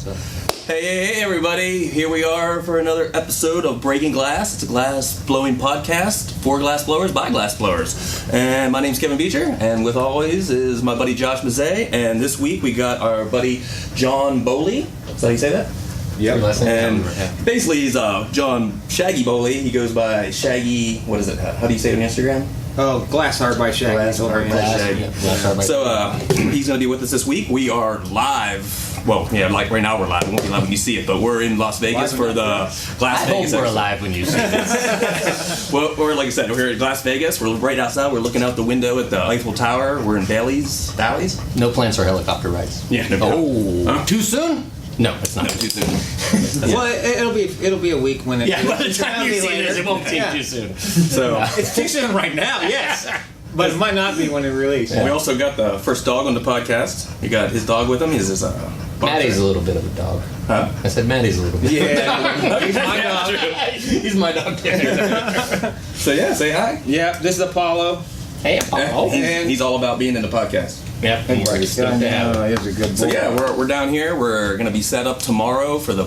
So. Hey, everybody. Here we are for another episode of Breaking Glass. It's a glass blowing podcast for glass blowers by glass blowers. And my name's Kevin Beecher, and with always is my buddy Josh Mazzei. And this week we got our buddy John Boley. Is that how you say that? Yep. And basically he's John Shaggy Boley. He goes by Shaggy, what is it? How do you say it on Instagram? Oh, Glass Hard by Shaggy. Glass Hard by Shaggy. So he's going to be with us this week. We are live. Well, yeah, like right now we're live. We won't be live when you see it, but we're in Las Vegas for the Glass Vegas. I hope we're alive when you see this. Well, or like I said, we're here at Las Vegas. We're right outside. We're looking out the window at the Eiffel Tower. We're in Bally's. No plans for helicopter rides. Yeah. No. Too soon? No, it's not. No, too soon. Well, it'll be a week when it. Yeah, by the time you see this, it won't seem too soon. So it's too soon right now. Yes. But it might not be when it releases. We also got the first dog on the podcast. He got his dog with him. He's his Maddie's a little bit of a dog. Huh? I said Maddie's a little bit. Yeah. He's my dog. He's my dog. So yeah, say hi. Yeah, this is Apollo. Hey, Apollo. He's all about being in the podcast. Yeah, he's He's a good boy. So yeah, we're down here. We're gonna be set up tomorrow for the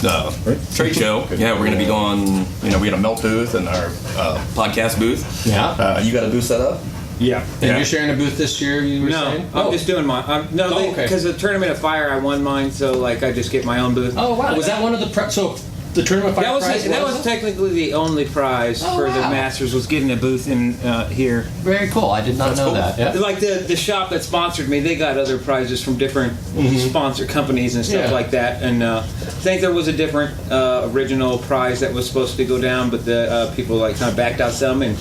the trade show. Yeah, we're gonna be going. We got a melt booth and our podcast booth. Yeah. You got a booth set up? Yeah. And you're sharing a booth this year, you were saying? I'm just doing mine. Because the Tournament of Fire, I won mine, so like I just get my own booth. Oh, wow. Was that one of the... So the Tournament of Fire prize that was technically the only prize for the Masters, was getting a booth in here. Very cool. I did not know that. Yeah. Like the shop that sponsored me, they got other prizes from different sponsor companies and stuff like that. And I think there was a different original prize that was supposed to go down, but the people kind of backed out some, and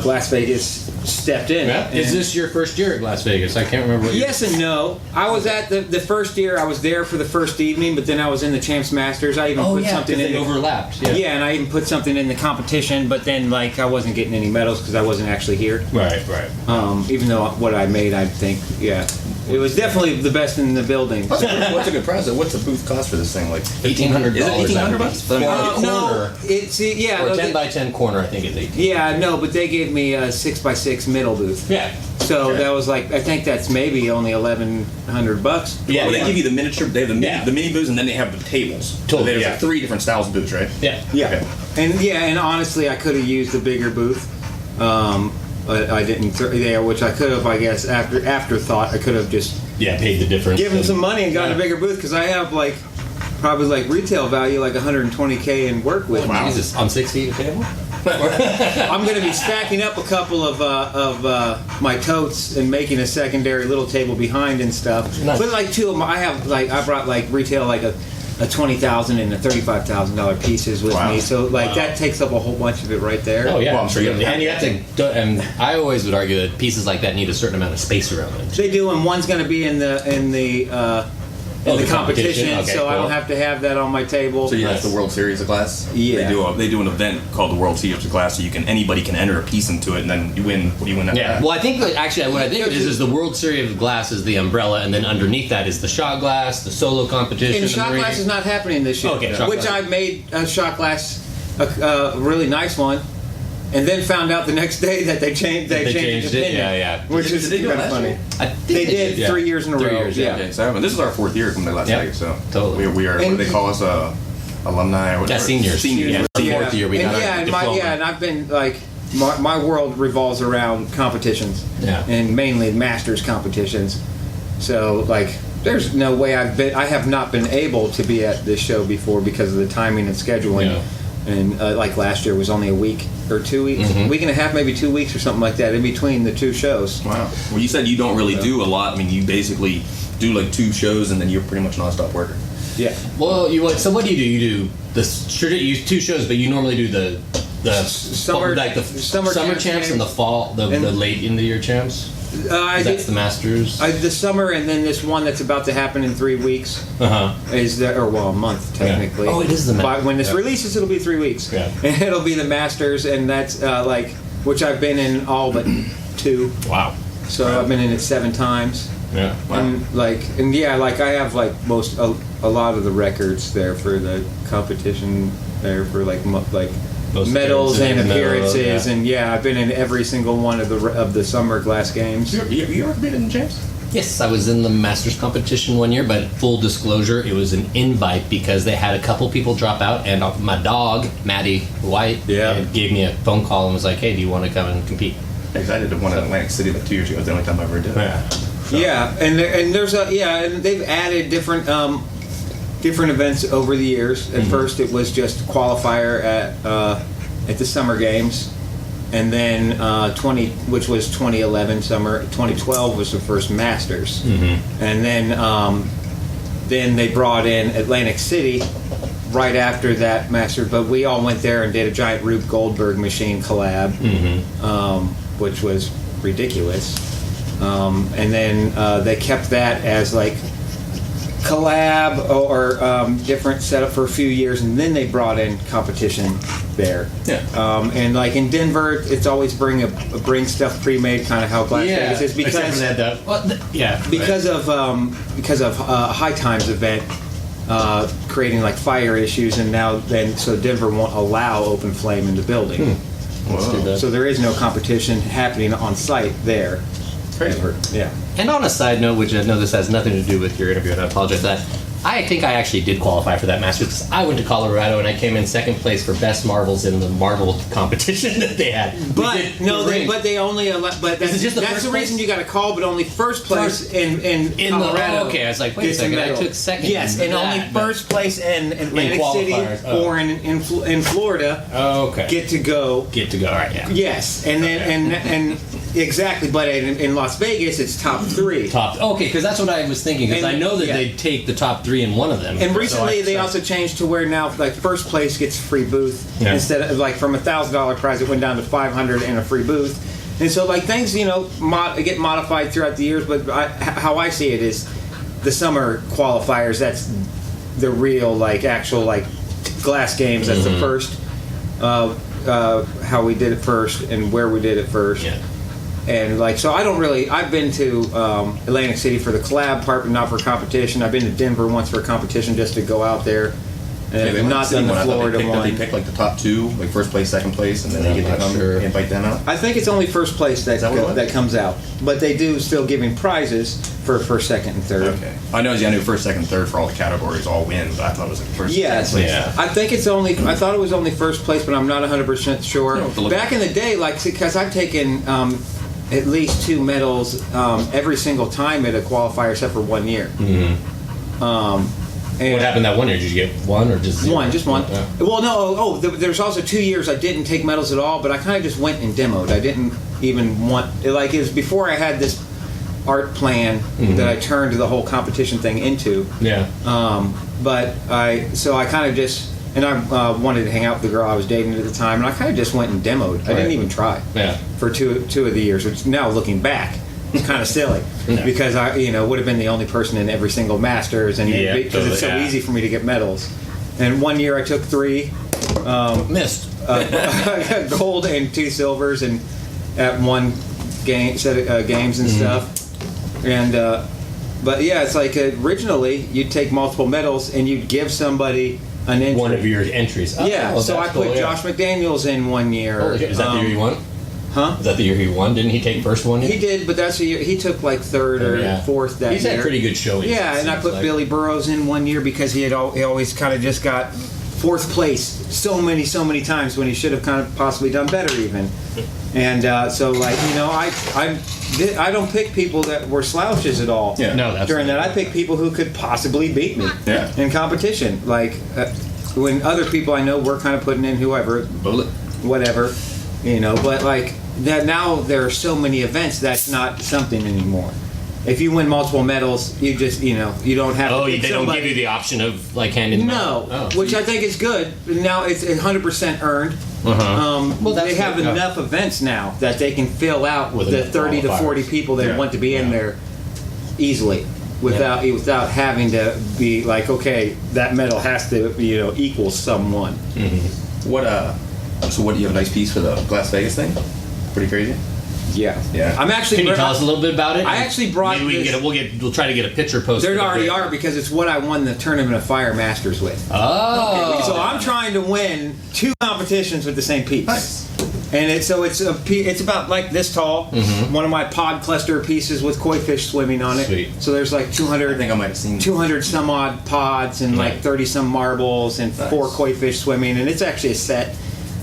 Glass Vegas stepped in. Yeah. Is this your first year at Las Vegas? I can't remember. Yes and no. I was at the first year. I was there for the first evening, but then I was in the Champs Masters. I even put something in. They overlapped. Yeah, and I even put something in the competition, but then I wasn't getting any medals because I wasn't actually here. Right. Even though what I made, I think, it was definitely the best in the building. What's a good prize? What's the booth cost for this thing? Like $1,800. Is it $1,800? No, it's or 10 by 10 corner. I think it's 18. Yeah, no, but they gave me a 6x6 middle booth. Yeah. So that was I think that's maybe only $1,100. Yeah, they give you the miniature. They have the mini booths, and then they have the tables. Totally. So there's 3 different styles of booths, right? Yeah. Yeah. Okay. And honestly, I could have used a bigger booth. But I didn't. Which I could have, I guess, afterthought. I could have just paid the difference. Given some money and gotten a bigger booth, because I have probably retail value $120K in work with. Wow. Jesus, on 6 feet of table. I'm going to be stacking up a couple of my totes and making a secondary little table behind and stuff. Nice. But 2 of them, I brought retail a $20,000 and a $35,000 pieces with me. So that takes up a whole bunch of it right there. Oh yeah, well, I'm sure you have and you have to. And I always would argue that pieces like that need a certain amount of space around them. They do, and one's going to be in the competition, Okay, so cool. I don't have to have that on my table. So that's the World Series of Glass. Yeah. They do an event called the World Series of Glass, so anybody can enter a piece into it, and then you win. What do you win? Yeah. Well, I think what I think it is the World Series of Glass is the umbrella, and then underneath that is the shot glass, the solo competition. And shot glass is not happening this year. Okay, which I made a shot glass, a really nice one, and then found out the next day that they changed it. Yeah. Which is kind of funny. I think They did 3 years in a row. 3 years, Okay, so this is our 4th year coming to Las Vegas, so totally. we are. What do they call us? Alumni or whatever. Seniors. Seniors. The 4th year we got our diploma. And I've been my world revolves around competitions. Yeah. And mainly Masters competitions. So there's no way I have not been able to be at this show before because of the timing and scheduling. Yeah. And last year was only a week or 2 weeks, week and a half, maybe 2 weeks or something like that in between the 2 shows. Wow. Well, you said you don't really do a lot. I mean, you basically do 2 shows and then you're pretty much nonstop worker. Yeah. Well, so what do? You do you 2 shows, but you normally do the summer summer champs and the fall, the late in the year champs. That's the Masters. The summer, and then this one that's about to happen in 3 weeks is a month technically. Yeah. Oh, it is the Masters. When this releases, it'll be 3 weeks. Yeah. And it'll be the Masters, and that's which I've been in all but 2. Wow. So I've been in it 7 times. Yeah. Wow. And I have a lot of the records there for the competition there for medals and appearances, and I've been in every single one of the summer glass games. You ever been in the champs? Yes, I was in the Masters competition one year, but full disclosure, it was an invite because they had a couple people drop out, and my dog, Maddie White, gave me a phone call and was like, hey, do you want to come and compete? I did one in Atlantic City like 2 years ago. It was the only time I ever did it. Yeah. So. Yeah, and there's and they've added different events over the years. At first, it was just qualifier at the Summer Games. And then which was 2011 summer. 2012 was the first Masters, and then they brought in Atlantic City right after that Masters. But we all went there and did a giant Rube Goldberg machine collab, which was ridiculous. And then they kept that as like collab or different setup for a few years, and then they brought in competition there. Yeah. And like in Denver, it's always bring stuff pre-made, kind of how Glass Vegas is, because because of High Times event creating like fire issues, and so Denver won't allow open flame in the building. So there is no competition happening on site there. Crazy. Yeah. And on a side note, which I know this has nothing to do with your interview, and I apologize for that, I think I actually did qualify for that Masters because I went to Colorado and I came in second place for best marbles in the marble competition that they had. But they only allow. But that's the reason you got a call. But only first place in Colorado. Okay, I was like, wait a second, I took second. Yes, and only first place in Atlantic City or in Florida. Okay. Get to go. All right. Yeah. Yes, and then and exactly. But in Las Vegas, it's top three. Okay, because that's what I was thinking. Because I know that they take the top three in one of them. And recently, they also changed to where now, like, first place gets a free booth instead of like from $1,000 prize, it went down to $500 and a free booth. And so, like, things get modified throughout the years. But how I see it is, the summer qualifiers. That's the real, like, actual, like, Glass Games. That's the first. How we did it first and where we did it first. Yeah. And like, so I've been to Atlantic City for the collab part, but not for competition. I've been to Denver once for a competition just to go out there. And not done the Florida one. They pick like the top two, like first place, second place, and then they get to come and invite them out. I think it's only first place that comes out, but they do still giving prizes for first, second, and third. Okay, I knew first, second, third for all the categories, all wins. I thought it was like first. Yes, place. Yeah. I think it's only. I thought it was only first place, but I'm not 100% sure. Back in the day, like, because I've taken at least 2 medals every single time at a qualifier, except for 1 year. And what happened that 1 year? Did you get one or just zero? One? Just one. Yeah. Well, no. There's also 2 years I didn't take medals at all, but I kind of just went and demoed. I didn't even want. It was before I had this art plan that I turned the whole competition thing into. Yeah. But I kind of just. And I wanted to hang out with the girl I was dating at the time, and I kind of just went and demoed. I didn't even try for two of the years. Which now, looking back, it's kind of silly because I, would have been the only person in every single Masters, and because it's so easy for me to get medals. And 1 year I took 3, missed gold and 2 silvers, and at one set of games and stuff. And but yeah, it's like originally you'd take multiple medals and you'd give somebody an entry. One of your entries. Yeah, so I put Josh McDaniels in 1 year. Is that the year he won? Huh? Is that the year he won? Didn't he take first one? He did, but that's the year he took like third or fourth that year. He's had pretty good showings. Yeah, and I put Billy Burrows in 1 year because he always kind of just got fourth place so many times when he should have kind of possibly done better even. And so like I don't pick people that were slouches at all. Yeah. No, that's during that I pick people who could possibly beat me in competition. Like when other people I know were kind of putting in whoever, whatever, but like that now there are so many events that's not something anymore. If you win multiple medals, you just you don't have. Oh, to they don't give you the option of like handing them out. Which I think is good. Now it's 100% earned. They have enough events now that they can fill out with the 30 to 40 people that want to be in there easily without having to be like, okay, that medal has to equal someone. So what do you have a nice piece for the Las Vegas thing? Pretty crazy. Yeah. Yeah. I'm actually. Can you tell us a little bit about it? I actually brought. Maybe we can we'll try to get a picture posted. There already are because it's what I won the Tournament of Fire Masters with. Oh. So I'm trying to win 2 competitions with the same piece. Nice. And it's about like this tall. Mm-hmm. One of my pod cluster pieces with koi fish swimming on it. Sweet. So there's like 200. I think I might have seen 200 some odd pods and like 30 some marbles and 4 koi fish swimming, and it's actually a set.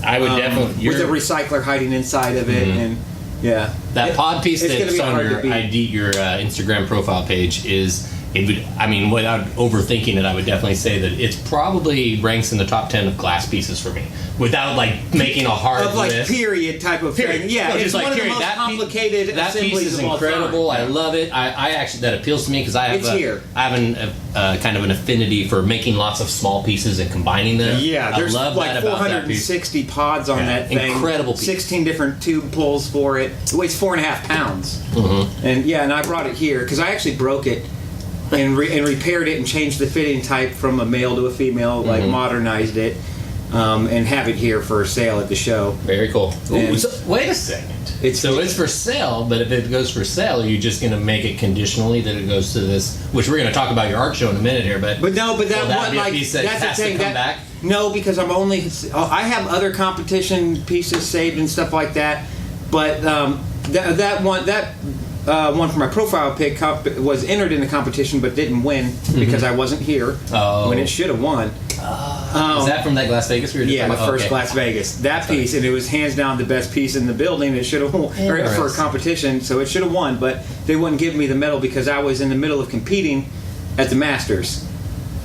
I would definitely with a recycler hiding inside of it, and yeah, that pod piece it's gonna that's be on hard to your beat. your Instagram profile page is. It would, I mean, without overthinking it, I would definitely say that it's probably ranks in the top 10 of glass pieces for me. Without like making a hard of like list. period type of thing. Yeah, No, it's just like one of the period. most complicated That piece assemblies is of all incredible. time. I love it. I actually that appeals to me because I have It's here. I have kind of an affinity for making lots of small pieces and combining them. Yeah, there's I love like that about that piece. 460 pods on that thing. Incredible piece. 16 different tube pulls for it. It weighs 4.5 pounds. Mm-hmm. And I brought it here because I actually broke it and repaired it and changed the fitting type from a male to a female, like modernized it, and have it here for sale at the show. Very cool. And- So, wait a second. It's for sale, but if it goes for sale, are you just going to make it conditionally that it goes to this? Which we're going to talk about your art show in a minute here, but But that will that one, be a like, piece that that's the has to thing. come back? No, because I have other competition pieces saved and stuff like that, but that one for my profile pic was entered in the competition but didn't win because I wasn't here when it should have won. Is that from that Las Vegas? We were just Yeah, the talking about? first Okay. Las Vegas. That piece, and it was hands down the best piece in the building. It should have won for a Interesting. competition, so it should have won. But they wouldn't give me the medal because I was in the middle of competing at the Masters.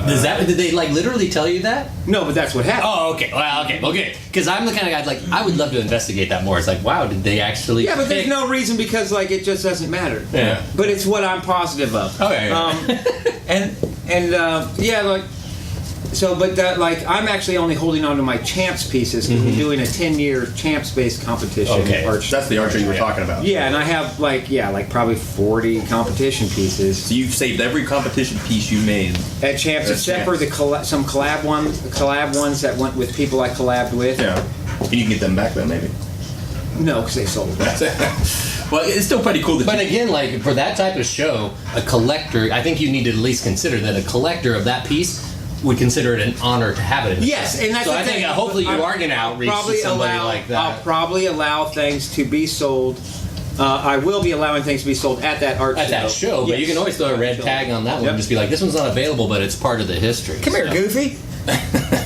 Did they like literally tell you that? No, but that's what happened. Oh, okay. Well, okay. Because I'm the kind of guy like I would love to investigate that more. It's like, wow, did they actually? Yeah, but there's pick- no reason because like it just doesn't matter. Yeah. But it's what I'm positive of. Okay. Yeah, like so. But that like I'm actually only holding on to my champs pieces because we're doing a 10-year champs-based competition. Okay. That's the archer you were talking about. Yeah, and I have like probably 40 competition pieces. So you've saved every competition piece you made. At champs, At except Champs. for the some collab ones that went with people I collabed with. Yeah. Can you get them back then, maybe? No, because they sold. Well, it's still pretty cool that But you... again, like for that type of show, a collector, I think you need to at least consider that a collector of that piece would consider it an honor to have it in. Yes, and that's so the I thing. think hopefully you are going to outreach to somebody like that. I'll probably allow things to be sold. I will be allowing things to be sold at that art at show. that show, but Yes. you can always throw a red tag on that one Yep. and just be like, this one's not available, but it's part of the history. Come here, So Goofy.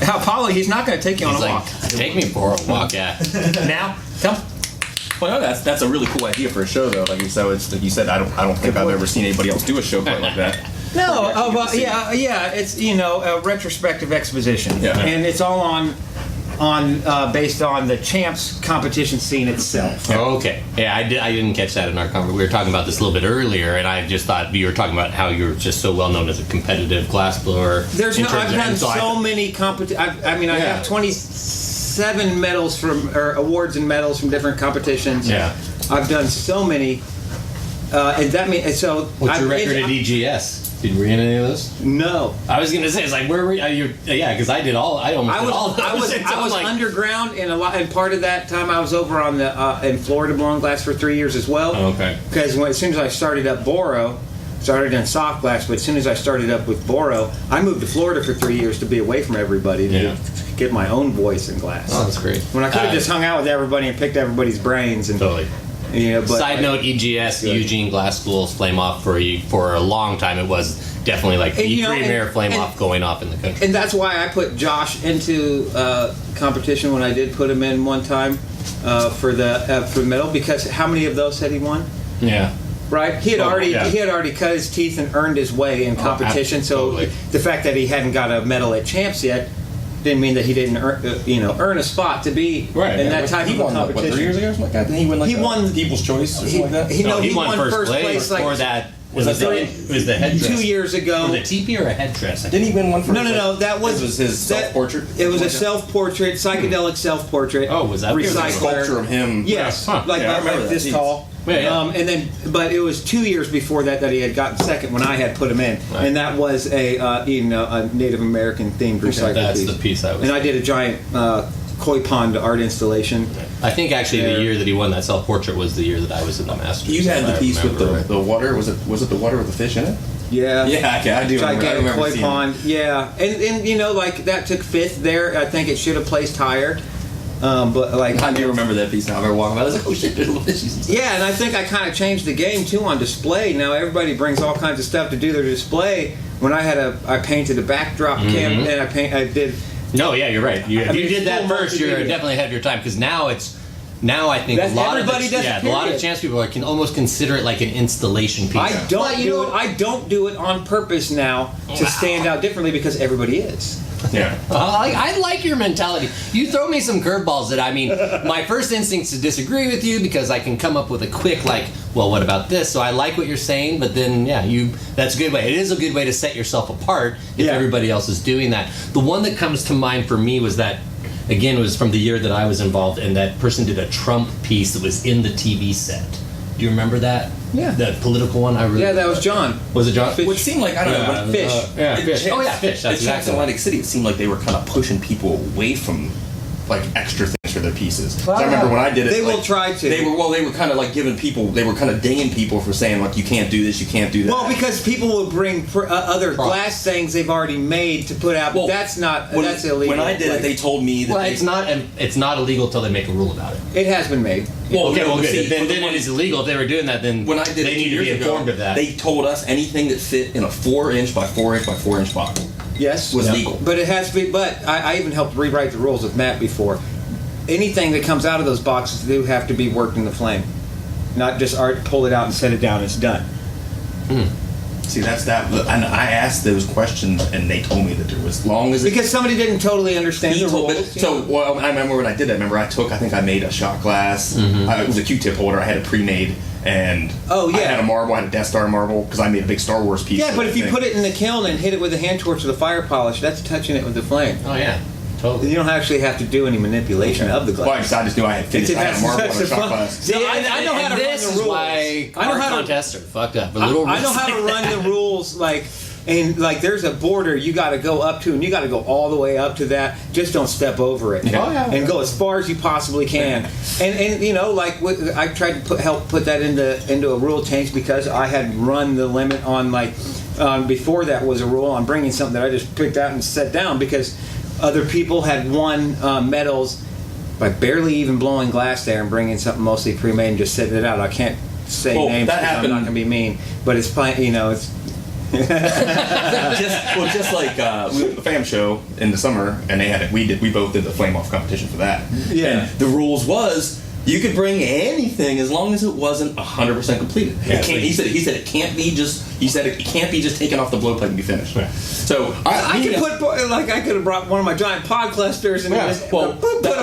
Apollo, he's not going to take you on He's a like, walk. take me for a walk, yeah. Now, come. Well, no, that's a really cool idea for a show, though. Like you said, I don't think I've ever seen anybody else do a show quite like that. No, Actually, it's a retrospective exposition, Yeah. and it's all on based on the champs competition scene itself. Okay. Yeah, I didn't catch that in our conversation. We were talking about this a little bit earlier, and I just thought you were talking about how you're just so well known as a competitive glassblower. I've done so many I mean, I Yeah. have 27 medals or awards and medals from different competitions. Yeah. I've done so many, and that means so. What's your record at EGS? Did you win any of those? No. I was gonna say, it's like, where were you? Yeah, because I did all. I almost did all. I was like, underground, and part of that time I was over on the in Florida blowing glass for 3 years as well. Oh, okay. Because as soon as I started up Boro, started in soft glass, but as soon as I started up with Boro, I moved to Florida for 3 years to be away from everybody to get my own voice in glass. Oh, that's great. When I could have just hung out with everybody and picked everybody's brains and Totally. But Side note: EGS, Eugene Glass School's Flame Off for a long time. It was definitely like the premier Flame Off going off in the country. And that's why I put Josh into competition when I did put him in one time for the medal, because how many of those had he won? Yeah. Right, he had yeah. already cut his teeth and earned his way in competition. So totally. the fact that he hadn't got a medal at champs yet didn't mean that he didn't earn a spot to be in that type He of won, competition. 3 years ago or something like that? Didn't he win He won People's Choice or something like that? He won first place. like Before that, was that the headdress? 2 years ago. Was it teepee or a headdress? Didn't he win one for No. That was his self-portrait? It was a self-portrait, psychedelic self-portrait. Oh, was that It was a recycler? sculpture of him. Yes, Huh. like Yeah, I remember that. this Jeez. tall. Yeah. And then, but it was 2 years before that he had gotten second when I had put him in, Right. and that was a Native American themed recycle That's piece. the piece I was. And I did a giant koi pond art installation. I think actually the year that he won that self-portrait was the year that I was in the Masters. You had the piece with right. the water. Was it the water with the fish in it? Yeah. Yeah, okay, I do remember. I Gigantic remember koi seeing pond. it. Yeah, and you know, like that took 5th there. I think it should have placed higher. But like I do remember that piece now. I remember walking by. I was like, oh shit, there's little fishies and stuff. yeah, and I think I kind of changed the game too on display. Now everybody brings all kinds of stuff to do their display. When I painted a backdrop cam, and I did. No, yeah, you're right. If you it's did that full first, you're multimedia. definitely ahead of your time. Because now I think That's- a lot of everybody does it, a lot of period. chance people can almost consider it like an installation piece. I don't do it on purpose now to stand out differently because everybody is. Yeah. I like your mentality. You throw me some curveballs that, I mean, my first instinct is to disagree with you because I can come up with a quick, like, well, what about this? So I like what you're saying, but then, yeah, that's a good way. It is a good way to set yourself apart if everybody else is doing that. The one that comes to mind for me was that, again, was from the year that I was involved, and that person did a Trump piece that was in the TV set. Do you remember that? Yeah. The political one? Yeah, that was John. Was it John? Which seemed like, I don't know, when Fish. Fish. Oh, yeah, Fish. That's exactly Atlantic City, it seemed like they were kind of pushing people away from like extra things for their pieces. 'Cause I remember when I did it, They like, will try to. They were kind of like giving people. They were kind of dinging people for saying like, you can't do this, you can't do that. Well, because people will bring other Props. glass things they've already made to put out. But Well, that's illegal. When I did it, they told me that Well, it's not illegal until they make a rule about it. It has been made. Okay, well, good. see, Then for the it one- is illegal. If they were doing that, then when I did they it 2 need to years be ago, informed of that. They told us anything that fit in a 4-inch by 4-inch by 4-inch box Yes, was legal. But it has to be. But I even helped rewrite the rules with Matt before. Anything that comes out of those boxes do have to be worked in the flame, not just pull it out and set it down. It's done. See, that's that. And I asked those questions, and they told me that there was, as long as it, Because somebody didn't totally understand he the told, rules. but, well, I remember when I did that. Remember, I think I made a shot glass. It was a Q-tip holder. I had it pre-made, and Oh, yeah. I had a marble. I had a Death Star marble because I made a big Star Wars piece. Yeah, but if you thing. put it in the kiln and hit it with a hand torch with a fire polish, that's touching it with the flame. Oh yeah, totally. You don't actually have to do any manipulation of the glass. Well, I just knew I had finished. I had a marble and a shot glass. See, I know how to run this the is rules. why I know how to contests are fucked up. I know how to run the rules, and there's a border you got to go up to, and you got to go all the way up to that. Just don't step over it, and go as far as you possibly can. And you know, I tried to help put that into a rule change because I had run the limit on before that was a rule on bringing something that I just picked out and set down because other people had won medals by barely even blowing glass there and bringing something mostly pre-made and just setting it out. I can't say names that because I'm happened. not going to be mean, but it's fine. You know, it's. just like we went to the fam show in the summer, and they had it. We both did the flame off competition for that. Yeah. And the rules was you could bring anything as long as it wasn't 100% completed. Yeah, he said it can't be just. He said it can't be just taken off the blow plate and be finished. Yeah. So I could have brought one of my giant pod clusters and just put a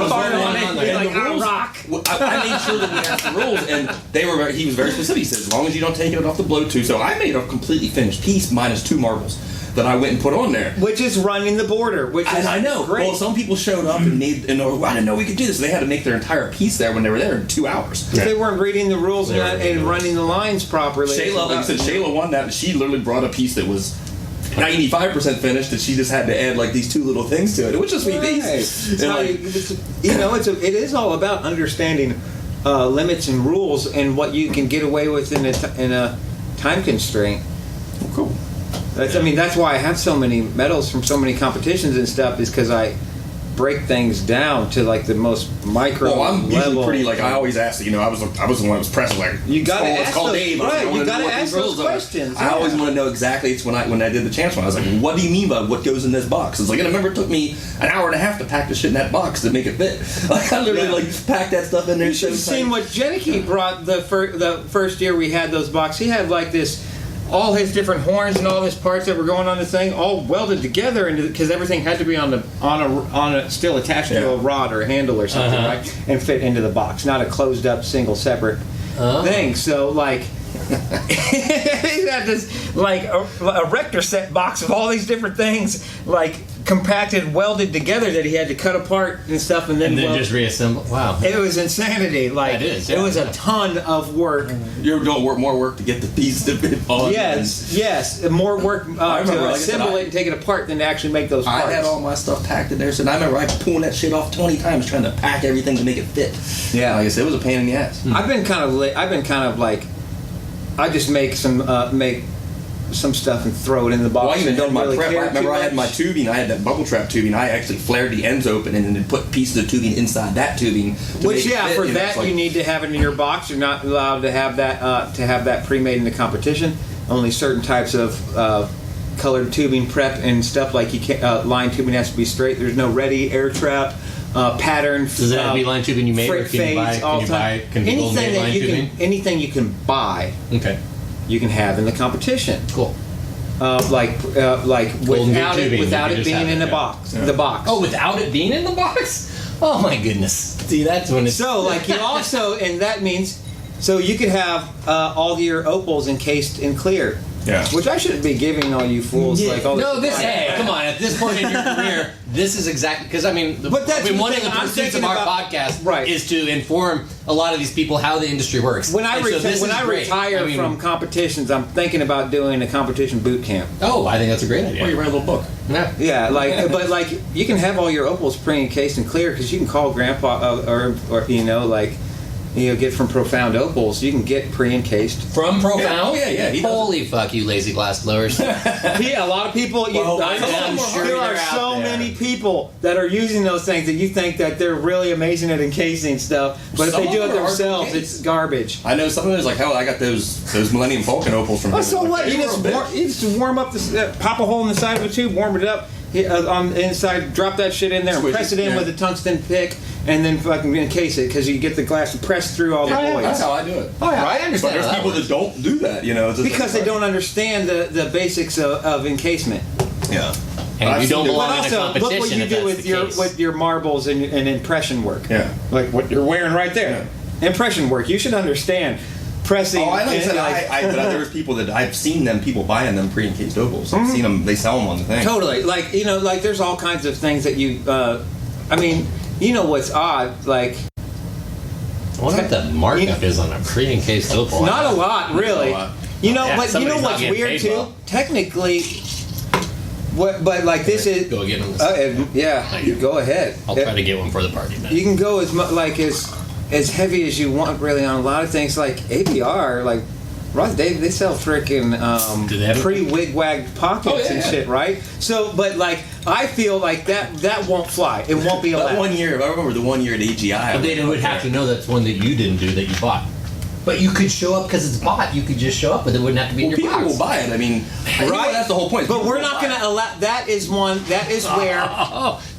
fire on it and be like, rules, rock. I made sure that we asked the rules, and he was very specific. He said as long as you don't take it off the blow tube. So I made a completely finished piece minus 2 marbles that I went and put on there. Which is running the border, which is And I know. great. Well, some people showed up and I didn't know we could do this. So they had to make their entire piece there when they were there in 2 hours. If they weren't reading the rules and running the lines properly. Shayla, like I said, Shayla won that, and she literally brought a piece that was 95% finished, and she just had to add these 2 little things to it. It was just sweet piece. It is all about understanding limits and rules and what you can get away with in a time constraint. Cool. That's why I have so many medals from so many competitions and stuff, is because I break things down to the most micro Well, I'm level. usually pretty I always ask. I was the one that was pressing You gotta let's ask call those- Dave. right, I you wanna gotta know what ask these those rules are. questions, I always yeah. want to know exactly. It's when I did the chance one. I was like, what do you mean by what goes in this box? It's I remember it took me an hour and a half to pack the shit in that box to make it fit. I literally packed that stuff in there. You should have seen what Jenicky brought the first year we had those boxes. He had all his different horns and all his parts that were going on the thing all welded together because everything had to be on a still attached to a rod or a handle or something, right? And fit into the box, not a closed up single separate thing. So he had this like a Rector set box of all these different things, like compacted, welded together that he had to cut apart and stuff, and then just reassemble. Wow, it was insanity. Like it is. It was a ton of work. You're doing more work to get the piece to fit on. Yes, more work to assemble it and take it apart than to actually make those parts. I had all my stuff packed in there, so I remember I pulling that shit off 20 times trying to pack everything to make it fit. Yeah, like I said, it was a pain in the ass. I've been kind of like, I just make some stuff and throw it in the box. Well, I even don't done my really prep. care I remember too I had my much. tubing. I had that bubble trap tubing. I actually flared the ends open and then put pieces of tubing inside that tubing. Which, for that you need to have it in your box. You're not allowed to have that pre-made in the competition. Only certain types of colored tubing prep and stuff like you can't, line tubing has to be straight. There's no ready air trap. Pattern. Does that have to be line tubing you made, or can you buy? Anything you can buy. Okay. You can have in the competition. Cool. Like without it being in the box. Yeah. The box. Oh, without it being in the box? Oh my goodness. See, that's when it's So like you also, and that means, so you could have all your opals encased in clear. Yeah. Which I shouldn't be giving all you fools like all hey, come on. At this point in your career, this is exactly because one of the pursuits of our podcast is to inform a lot of these people how the industry works. When I retire from competitions, I'm thinking about doing a competition boot camp. Oh, I think that's a great idea. Or you write a little book. Yeah, but you can have all your opals pre-encased and clear because you can call Grandpa or get from Profound Opals. You can get pre-encased from Profound. Yeah. Holy fuck, you lazy glass blowers! Yeah, a lot of people. I'm sure there are so many people that are using those things that you think that they're really amazing at encasing stuff, but if they do it themselves, it's garbage. I know some of those, like hell, I got those Millennium Falcon opals from. So what? You just warm up pop a hole in the side of the tube, warm it up. On the inside, drop that shit in there and press it in with a tungsten pick, and then fucking encase it because you get the glass to press through all the voids. That's how I do it. Oh yeah, I understand. But there's people that don't do that, because they don't understand the basics of encasement. Yeah. And you don't belong in a competition. Look what you do with your marbles and impression work. Yeah. Like what you're wearing right there. Yeah. Impression work. You should understand. Pressing. Oh, I know. But there's people that I've seen people buying them pre-encased opals. I've seen them. They sell them on the thing. Totally. Like there's all kinds of things that you. What's odd? Like, I wonder what the markup is on a pre-encased opal. Not a lot, really. You know what's weird too? Well. Technically, but like this is. Go get on this. Go ahead. I'll try to get one for the party. Man. You can go as heavy as you want, really, on a lot of things. Like ABR, like they sell frickin' pre-wig-wagged pockets and shit, right? So, but like I feel like that won't fly. It won't be allowed. That 1 year, I remember the 1 year at AGI. But they would have to know that's one that you didn't do that you bought. But you could show up because it's bought. You could just show up, but it wouldn't have to be in your box. People will buy it. I mean, right? That's the whole point. But we're not going to allow. That is where.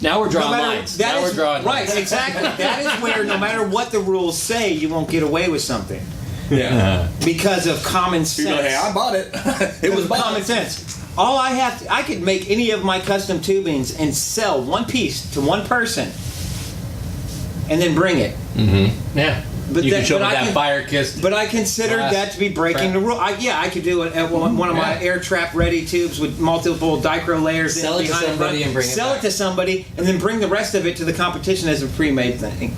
Now we're drawing lines. We're drawing lines. Right, exactly. That is where no matter what the rules say, you won't get away with something. Yeah. Because of common sense. People, hey, I bought it. It was common sense. All I could make any of my custom tubings and sell one piece to one person, and then bring it. Mm-hmm. Yeah. But you can show up with that fire-kissed. But I considered that to be breaking the rule. I could do it at one of my air trap ready tubes with multiple dichro layers. Sell it to somebody and bring it back. Sell it to somebody, and then bring the rest of it to the competition as a pre-made thing.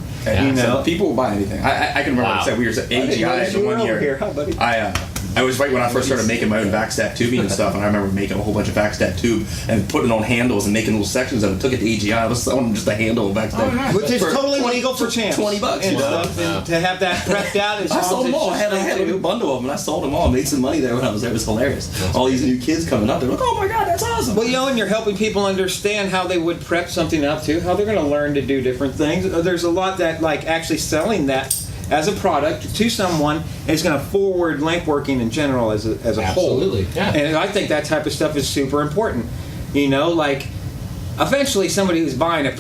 So people will buy anything. I can remember I said we were at AGI the 1 year. Hi, buddy. I was right when I first started making my own backstack tubing and stuff, and I remember making a whole bunch of backstack tube and putting it on handles and making little sections of it. Took it to AGI. I was selling just a handle of backstack, which is totally legal for champs. $20 and stuff. And to have that prepped out, I sold them all. I had a bundle of them, and I sold them all. I made some money there when I was there. It was hilarious. All these new kids coming up, they're like, "Oh my god, that's awesome!" Well, and you're helping people understand how they would prep something up too, how they're going to learn to do different things. There's a lot that like actually selling that as a product to someone is going to forward link working in general as a whole. Absolutely, yeah. And I think that type of stuff is super important. Like eventually somebody who's buying a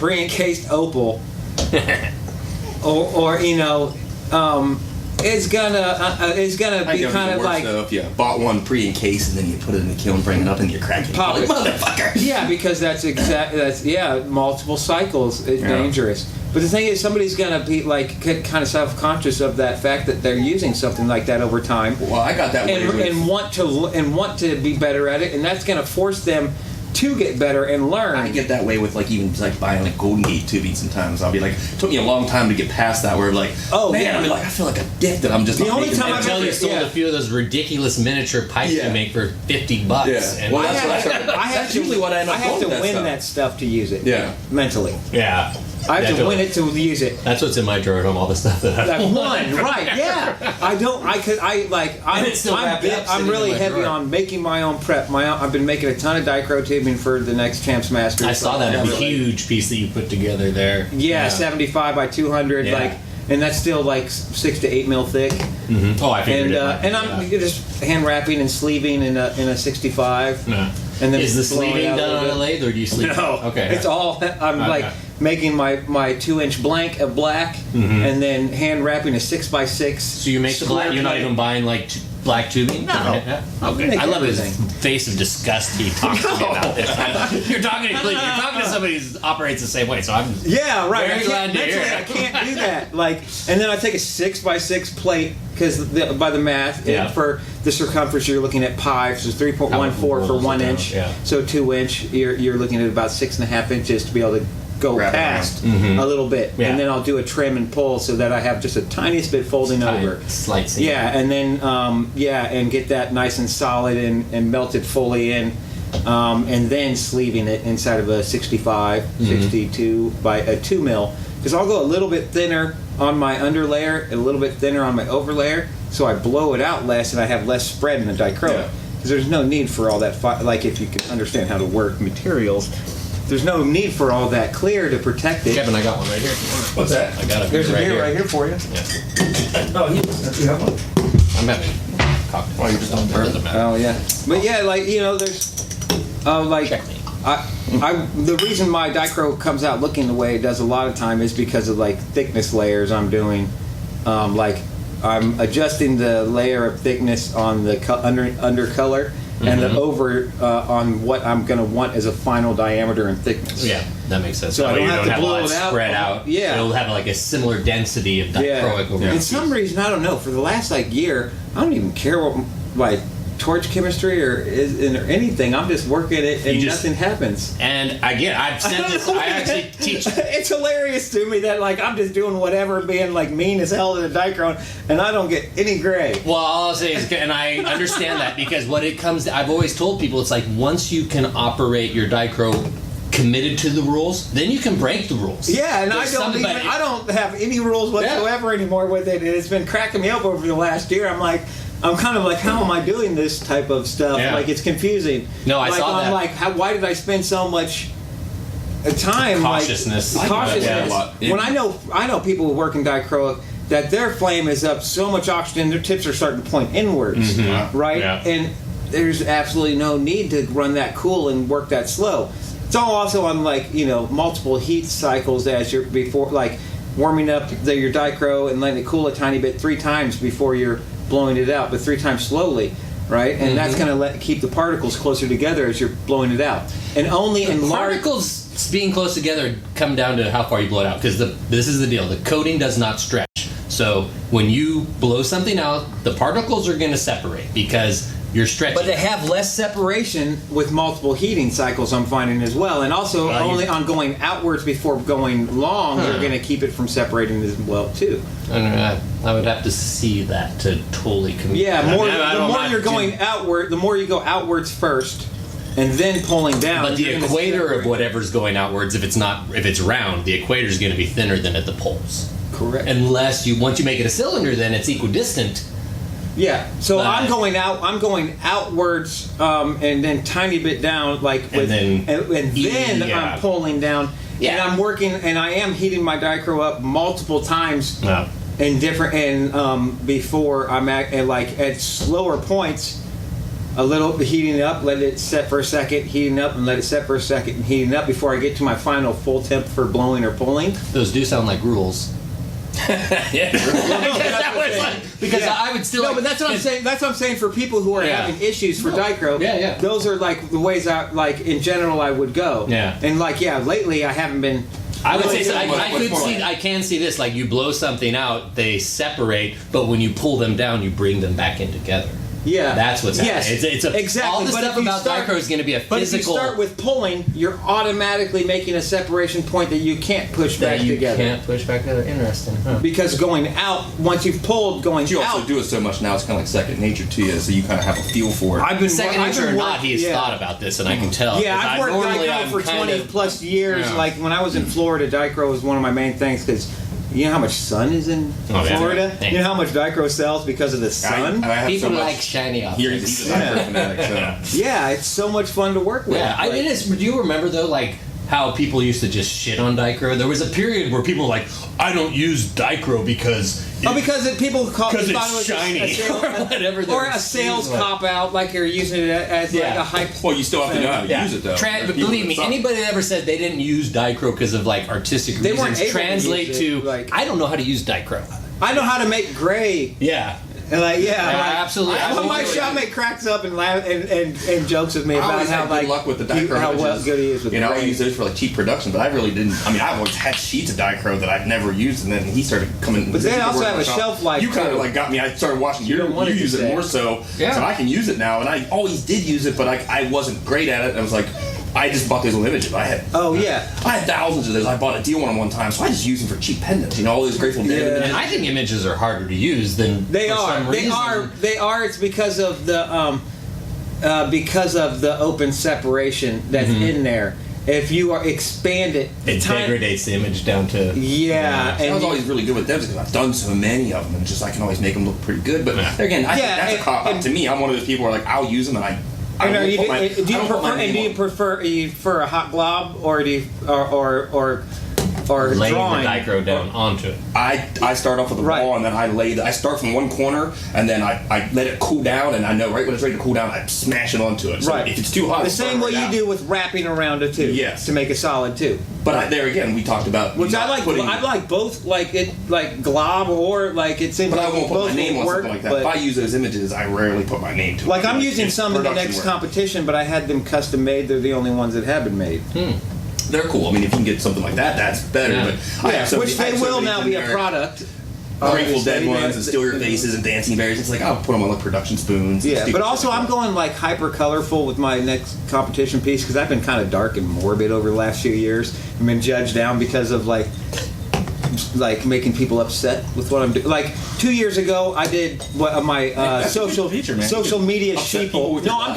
It's gonna be kind of like if you bought one pre-encased and then you put it in the kiln, bring it up, and you're cracking. Pop Like, it. motherfucker. Yeah, because that's multiple cycles is dangerous. But the thing is, somebody's gonna be like kind of self-conscious of that fact that they're using something like that over time. Well, I got that way with... and want to be better at it, and that's gonna force them to get better and learn. I get that way with like even like buying like Golden Gate tubing. Sometimes I'll be like, it took me a long time to get past that. Where like, oh man, yeah. I'll be like, I feel like a dick that I'm just The not only making time that. I've Until ever- you sold yeah. a few of those ridiculous miniature pipes Yeah. you make for $50. Yeah. And Well, that's what I started. That's usually what I end up I have to going with win that stuff. that stuff to use it. Yeah. Mentally. yeah. I have to Definitely. win it to use it. That's what's in my drawer at home, all the stuff that I've I've won, right? Yeah, I don't. I could. I like. And it's still wrapped up, I'm sitting really in my heavy drawer. on making my own prep. I've been making a ton of dicro tubing for the next Champs Masters. I saw that huge piece that you put together there. Yeah, 75 by 200, Yeah. like, and that's still like 6 to 8 mil thick. Mm-hmm. Oh, I figured And I'm just hand wrapping and sleeving in a 65. Yeah. And then Is the blowing sleeving out a done on little a bit. lathe, or do you sleeve? No, Okay. it's all. I'm Okay. like making my 2-inch blank of black, and then hand wrapping a 6x6. So you make the black. You're not even buying like black tubing. No. Yeah. Okay. Make I love everything. his face of disgust. He talks to me about this. You're talking to somebody who operates the same way. So I'm. Yeah, right. Very glad to hear mentally, it. I can't do that. Like, and then I take a 6x6 plate because by the math, Yeah. for the circumference you're looking at pi, so 3.14 for rolls 1 it down, inch. yeah. So 2 inch, you're looking at about 6.5 inches to be able to go Wrap past around. a little bit, Yeah. and then I'll do a trim and pull so that I have just a tiniest bit folding over. Slight seam. Yeah, and then and get that nice and solid and melted fully in, and then sleeving it inside of a 65, 62 by a 2 mil. Because I'll go a little bit thinner on my underlayer and a little bit thinner on my overlayer, so I blow it out less and I have less spread in the dichroic. Yeah. Because there's no need for all that. Like if you can understand how to work materials, there's no need for all that clear to protect it. Kevin, I got one right here. What's that? I got a There's a beer beer right here for you. Yeah. Oh, you have one. I'm having cocktails. Well, you just don't burn Doesn't matter. Oh yeah, but yeah, like there's like Checkmate. the reason my dicro comes out looking the way it does a lot of time is because of like thickness layers I'm doing. Like I'm adjusting the layer of thickness on the under color and the over on what I'm going to want as a final diameter and thickness. Yeah, that makes sense. So That I way don't you have to have blow a lot it out. spread out. Yeah. It'll have like a similar density of Yeah. dichroic over For the some reason, I don't know. For the last like year, I don't even care what like torch chemistry or anything. I'm just working it and You just- nothing happens. And again, I've said this. I actually teach. It's hilarious to me that like I'm just doing whatever, being like mean as hell to the dicron, and I don't get any gray. Well, all I'll say is, and I understand that because what it comes to, I've always told people, it's like once you can operate your dicro committed to the rules, then you can break the rules. Yeah, and There's I don't have any rules whatsoever anymore with it, and it's been cracking me up over the last year. I'm kind of like, how am I doing this type of stuff? Yeah. Like, it's confusing. No, I like, saw I'm that. like, why did I spend so much time? Cautiousness. Like, cautiousness. Yeah, a lot. Yeah. When I know people who work in dichroic that their flame is up so much oxygen, their tips are starting to point inwards, right? Yeah. And there's absolutely no need to run that cool and work that slow. It's all also on like multiple heat cycles as you're before like warming up your dicro and letting it cool a tiny bit 3 times before you're blowing it out, but 3 times slowly, right? And that's going to keep the particles closer together as you're blowing it out. And only in large Particles being close together come down to how far you blow it out because this is the deal. The coating does not stretch. So when you blow something out, the particles are going to separate because you're stretching. But they have less separation with multiple heating cycles, I'm finding as well. And also, only on going outwards before going long, you're going to keep it from separating as well, too. I don't know, I would have to see that to totally commit. Yeah, I more, mean, I the don't more mind you're going to- outward, the more you go outwards first, and then pulling down. But the you're gonna equator of separate. whatever's going outwards, if it's round, the equator is going to be thinner than at the poles. Correct. Unless once you make it a cylinder, then it's equidistant. Yeah, so But- I'm going outwards, and then tiny bit down, like with, And then I'm pulling down. Yeah. And I'm working, and I am heating my dicro up multiple times No. in different, and before I'm at slower points, a little heating it up, let it set for a second, heating up, and let it set for a second, and heating up before I get to my final full temp for blowing or pulling. Those do sound like rules. Because I would still. No, but that's what I'm saying. That's what I'm saying for people who are having issues for Dicro. Yeah. Those are like the ways I like in general I would go. Yeah. And like lately I haven't been. I would say so. Like- I can see this. Like you blow something out, they separate, but when you pull them down, you bring them back in together. Yeah, That's what's happening. Yes, It's exactly. all the But stuff if you about start- Dicro is going to be a But if physical. you start with pulling, you're automatically making a separation point that you can't push that back you together. can't push back together. Interesting. Huh? Because going out, once you've pulled, going But you also out. do it so much now, it's kind of like second nature to you, so you kind of have a feel for it. I've been Second I've nature been or not, work- he has yeah. thought about this, and I can tell. Yeah, 'cause I've worked normally Dicro I'm for kind 20 of- plus years. Yeah. Like when I was in Florida, Dicro was one of my main things because you know how much sun is in Oh, yeah. Florida? Yeah. You know how much Dicro sells because of the sun? I have People so much like shiny here objects. he's a Dicro fanatic, so. Yeah, it's so much fun to work with. Yeah, Like, it is. Do you remember though, like how people used to just shit on Dicro? There was a period where people were like, "I don't use Dicro because." because people call Because thought it's it was shiny. a sales, Or whatever their or a excuse sales was. cop out, like you're using it as like Yeah. a hype. Well, you still have to know how to Yeah. use it, though. But People believe me, that suck. anybody that ever said they didn't use Dicro because of like artistic They weren't reasons able to translate use to it, like- I don't know how to use Dicro. I know how to make gray. Yeah. And like, yeah, Yeah, like, absolutely. My shopmate cracks up and laugh and jokes with me I about always how had like good luck with the Dicro how images. well good he is with You know, I gray. use those for like cheap production, but I really didn't. I mean, I've always had sheets of Dicro that I've never used, and then he started coming. But they to also work have in a the shop. shelf life, You kind too. of like got me. I started watching you. don't want You it to use it say. more so, Yeah. so I can use it now, and I always did use it, but I wasn't great at it. I was like, I just bought those little images. I had thousands of those. I bought a deal on them one time, so I just used them for cheap pendants. You know, all those Grateful Dead Yeah. images. I think images are harder to use than They for are. some They reason. are. They are. It's because of the open separation that's in there. If you are expand it, It degrades the image down to Yeah, I and was always really good with them because I've done so many of them, and just I can always make them look pretty good. But Yeah. again, I think Yeah, that's and- a cop out and- to me. I'm one of those people where like I'll use them, and I I know, won't do put my- you I don't put prefer? my And name do you on it. prefer a hot glob or do you or laying drawing? the Dicro down onto it. I start off with the Right. ball, and then I start from one corner, and then I let it cool down, and I know right when it's ready to cool down, I smash it onto it. So Right. if it's too hot, The it's same burn way right you out. do with wrapping around it too. Yes. To make it solid too. But there again, we talked about Which I not like. putting- I like both, like it, like glob or like it seems But I like won't put both my name will on work. something like that. But If I use those images, I rarely put my name to it. like I'm using It's some in the production next work. competition, but I had them custom made. They're the only ones that have been made. They're cool. I mean, if you can get something like that, that's better. Yeah. But I have so which many- I they have so will many now in be a there. product. Grateful Dead Obviously, ones and Steal Your Faces and Dancing Berries. It's like I'll put them on like production spoons. and Yeah, stupid but shit also like I'm that. going like hyper colorful with my next competition piece because I've been kind of dark and morbid over the last few years. I've been judged down because of like making people upset with what I'm doing. Like 2 years ago, I did what my That's a social good feature, man. social media Upset people sheeple. with No, your I'm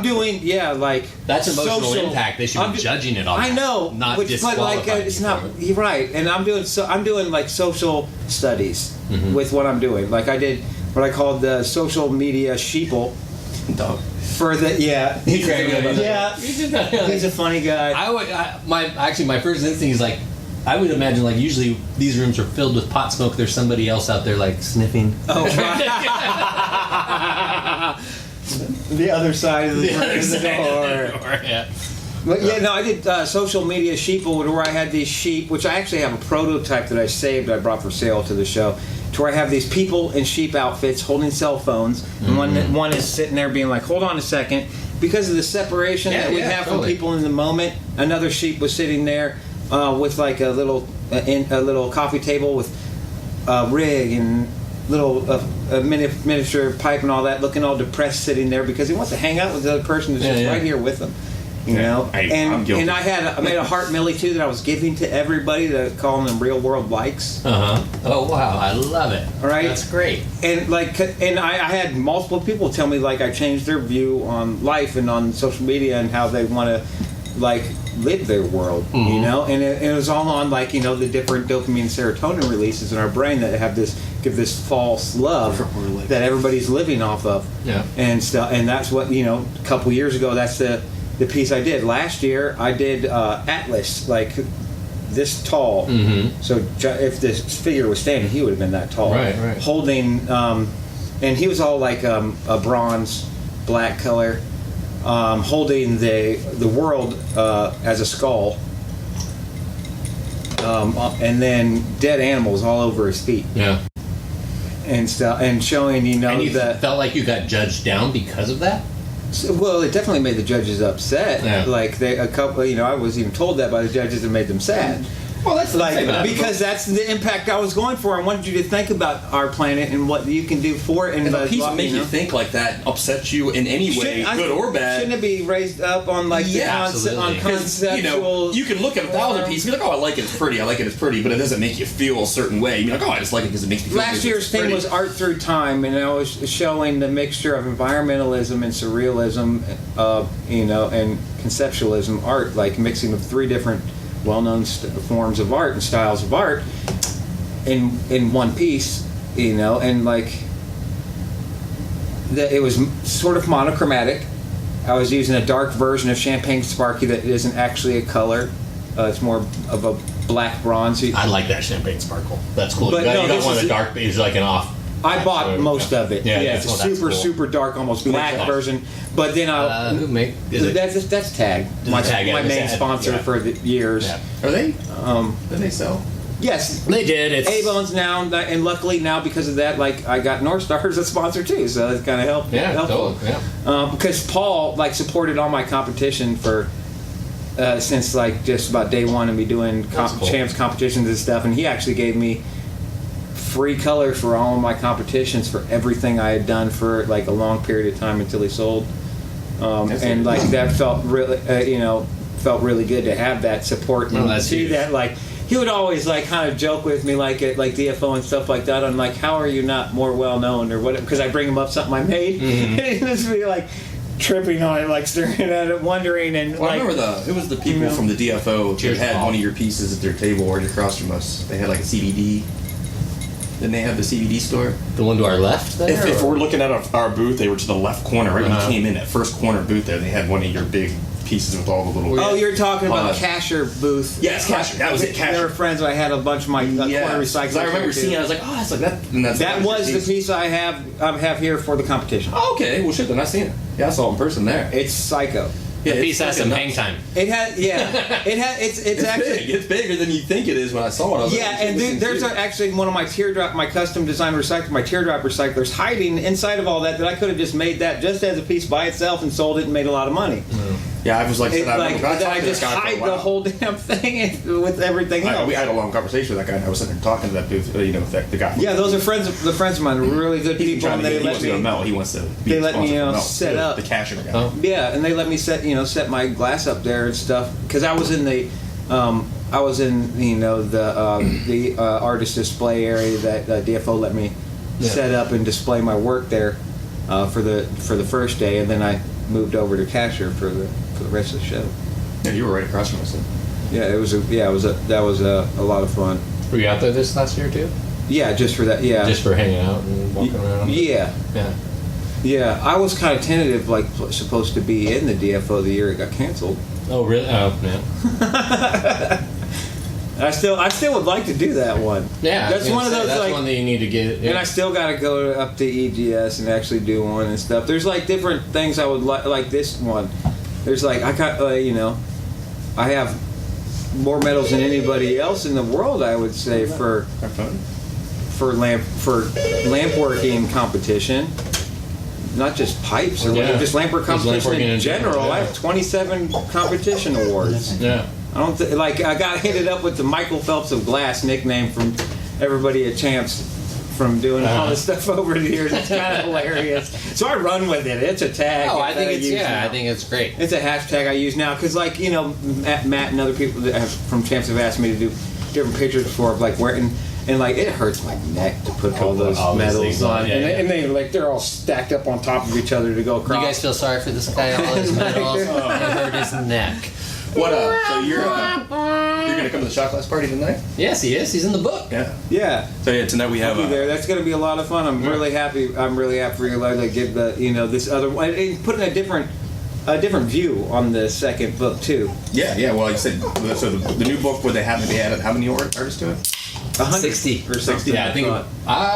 doing like That's emotional social- impact. They should I'm be do- judging it on I that, know, not but like disqualifying it's you not. for it. You're right, and I'm doing like social studies with what I'm doing. Like I did what I called the social media sheeple Dog. for the He's very good about that. yeah. He's a funny guy. My first instinct is like, I would imagine like usually these rooms are filled with pot smoke. There's somebody else out there like sniffing. Oh, the other side of the, door. Yeah. But yeah, no, I did social media sheeple where I had these sheep, which I actually have a prototype that I saved. I brought for sale to the show, to where I have these people in sheep outfits holding cell phones, and one is sitting there being like, "Hold on a second," because of the separation that we have from people in the moment. Another sheep was sitting there with like a little coffee table with rig and little miniature pipe and all that, looking all depressed, sitting there because he wants to hang out with the other person that's just right here with him. You know, I'm guilty. and I made a heart millie too that I was giving to everybody to call them real world likes. Oh wow, I love it. All right, That's great. And I had multiple people tell me like I changed their view on life and on social media and how they want to like live their world. You know, and it was all on like the different dopamine and serotonin releases in our brain that give this false love that everybody's living off of. Yeah. And stuff, and that's what a couple years ago. That's the piece I did. Last year I did Atlas, like this tall. So if this figure was standing, he would have been that tall. Right. Holding, and he was all like a bronze, black color, holding the world as a skull. and then dead animals all over his feet. Yeah. And stuff, and showing, And you that. felt like you got judged down because of that? Well, it definitely made the judges upset. Yeah. Like I was even told that by the judges, and made them sad. Well, that's Because that's the impact I was going for. I wanted you to think about our planet and what you can do for it. And a piece that makes you think like that upsets you in any way, good or bad. Shouldn't it be raised up on on conceptual? You can look at 1,000 pieces and be like, oh, I like it, it's pretty, but it doesn't make you feel a certain way. You're like, oh, I just like it because it makes me feel good. Last year's theme was Art Through Time, and I was showing the mixture of environmentalism and surrealism, and conceptualism art, like mixing of three different well-known forms of art and styles of art in one piece, and it was sort of monochromatic. I was using a dark version of Champagne Sparky that isn't actually a color. It's more of a black bronze. I like that Champagne Sparkle. That's cool. But you got one of the dark. It's like an off. I bought most of it. Yeah, it's a super, cool. super dark, almost black version. But then who make that's Tag, my main sponsor for the years. Yeah. Are they? Do they sell? Yes, they did. A-Bones now, and luckily now because of that, I got North Star as a sponsor too, so it's kind of helpful. Totally, yeah. Because Paul supported all my competition for since just about day one of me doing champs competitions and stuff, and he actually gave me free color for all of my competitions for everything I had done for a long period of time until he sold, and that felt really felt really good to have that support and see huge. That he would always kind of joke with me at DFO and stuff like that on how are you not more well known or what, because I bring him up something I made and he'd just be tripping on it, staring at it, wondering, and I remember it was the people from the DFO that had one of your pieces at their table right across from us. They had a CBD. Didn't they have the CBD store? The one to our left there? If we're looking at our booth, they were to the left corner, right when you came in, that first corner booth there, they had one of your big pieces with all the little... Oh, you're talking about Casher booth. Yes, Casher. That was it, Casher. They were friends. I had a bunch of my corner recycling. I remember seeing it, I was like, oh, it's that. And that was the piece I have here for the competition. Oh, okay. Well, shit, then I seen it. Yeah, I saw it in person there. It's psycho. The piece has some hang time. It has, it's actually big. It's bigger than you think it is. When I saw it, I was and there's actually one of my my custom design recycler, my teardrop recyclers hiding inside of all that I could have just made that just as a piece by itself and sold it and made a lot of money. Yeah, I was I just hide the whole damn thing with everything else. We had a long conversation with that guy, and I was sitting there talking to that booth, the guy. Yeah, those are friends of mine, really good people. And he wants to they let me set up the Casher guy. Oh. Yeah, and they let me set my glass up there and stuff because I was in the the artist display area that DFO let me set up and display my work there for the first day, and then I moved over to Casher for the rest of the show. Yeah, you were right across from us. Yeah, that was a lot of fun. Were you out there this last year too? Yeah, just for that. Yeah, just for hanging out and walking around. Yeah, I was kind of tentative, supposed to be in the DFO the year it got canceled. Oh, really? Oh, man. I still would like to do that one. Yeah, that's one of those. That's one that you need to get. Yeah. And I still got to go up to EGS and actually do one and stuff. There's different things I would like this one. There's I got I have more medals than anybody else in the world. I would say for lamp working competition. Not just pipes or just lamp work competition in general. I have 27 competition awards. Yeah. I don't I got hit up with the Michael Phelps of Glass nickname from everybody at Champs from doing all this stuff over the years. It's kind of hilarious. So I run with it. It's a tag. Oh, I think it's great. It's a hashtag I use now because Matt and other people from Champs have asked me to do different pictures before of wearing. And it hurts my neck to put all those medals on, and they're all stacked up on top of each other to go across. You guys feel sorry for this guy? All his medals, it hurt his neck. What So you're gonna come to the shot glass party tonight? Yes, he is. He's in the book. Yeah. So tonight we have. I'll be there. That's gonna be a lot of fun. I'm really happy. I'm really happy for you to give the this other one and putting a different view on the second book too. Yeah. Well, like you said, so the new book where they added how many artists to it? 100 60 or 60. Yeah, I think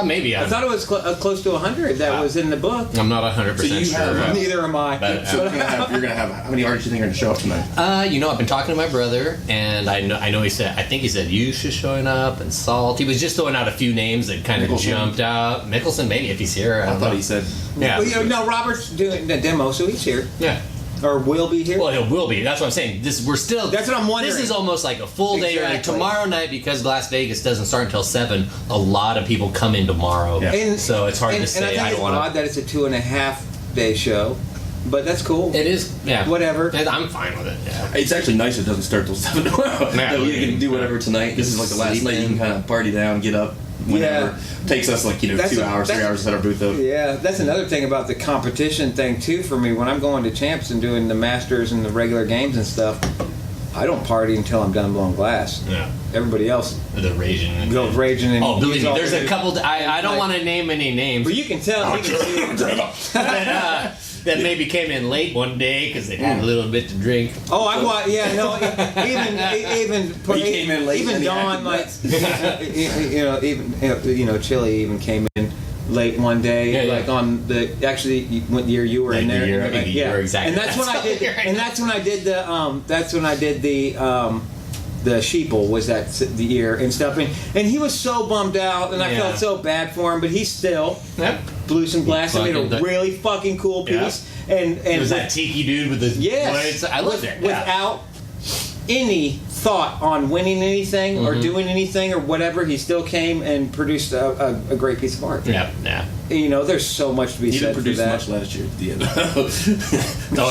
maybe. I thought it was close to 100 that was in the book. I'm not 100% sure. Neither am I. But, So you're gonna have how many artists do you think are gonna show up tonight? I've been talking to my brother, and I know he said, I think he said Yush is showing up, and Salt. He was just throwing out a few names that kind of jumped out. Mickelson, maybe, if he's here. I thought he said. Yeah. Well, no, Robert's doing the demo, so he's here. Yeah. Or will be here. Well, it will be. That's what I'm saying. We're still. That's what I'm wondering. This is almost like a full day. Exactly. Tomorrow night, because Las Vegas doesn't start until 7. A lot of people come in tomorrow, so it's hard to say. And I think it's odd that it's a 2.5 day show, but that's cool. It is. Yeah. Whatever. And I'm fine with it. Yeah. It's actually nice it doesn't start till 7 tomorrow. Yeah. You can do whatever tonight. This is like the last night you can kind of party down, get up whenever. Yeah. Takes us 2 hours, 3 hours to set our booth up. Yeah, that's another thing about the competition thing too for me. When I'm going to champs and doing the masters and the regular games and stuff, I don't party until I'm done blowing glass. Yeah. Everybody else The raging. goes raging and believe me, there's a all- couple. I don't want to name any names. But you can tell. You can see that maybe came in late one day because they had a little bit to drink. Oh, I want. Yeah, no. Even He came in late Even and he Dawn, acted like Chili even came in late one day, Yeah, like on the what year you were Like in the there. year- and, I think the year exactly. And that's when I That's did. all right. And that's when I did the. That's when I did the sheeple was that the year and stuff, and he was so bummed out, and I Yeah. felt so bad for him, but he still Yep. blew some glass and made fucking a really fucking cool piece. And It was with- that tiki dude with the Yes, I loved it. Yeah. Without any thought on winning anything or doing anything or whatever, he still came and produced a great piece of art. Yeah, yeah. There's so much to be He said didn't for produce that. much last year at the end. Oh,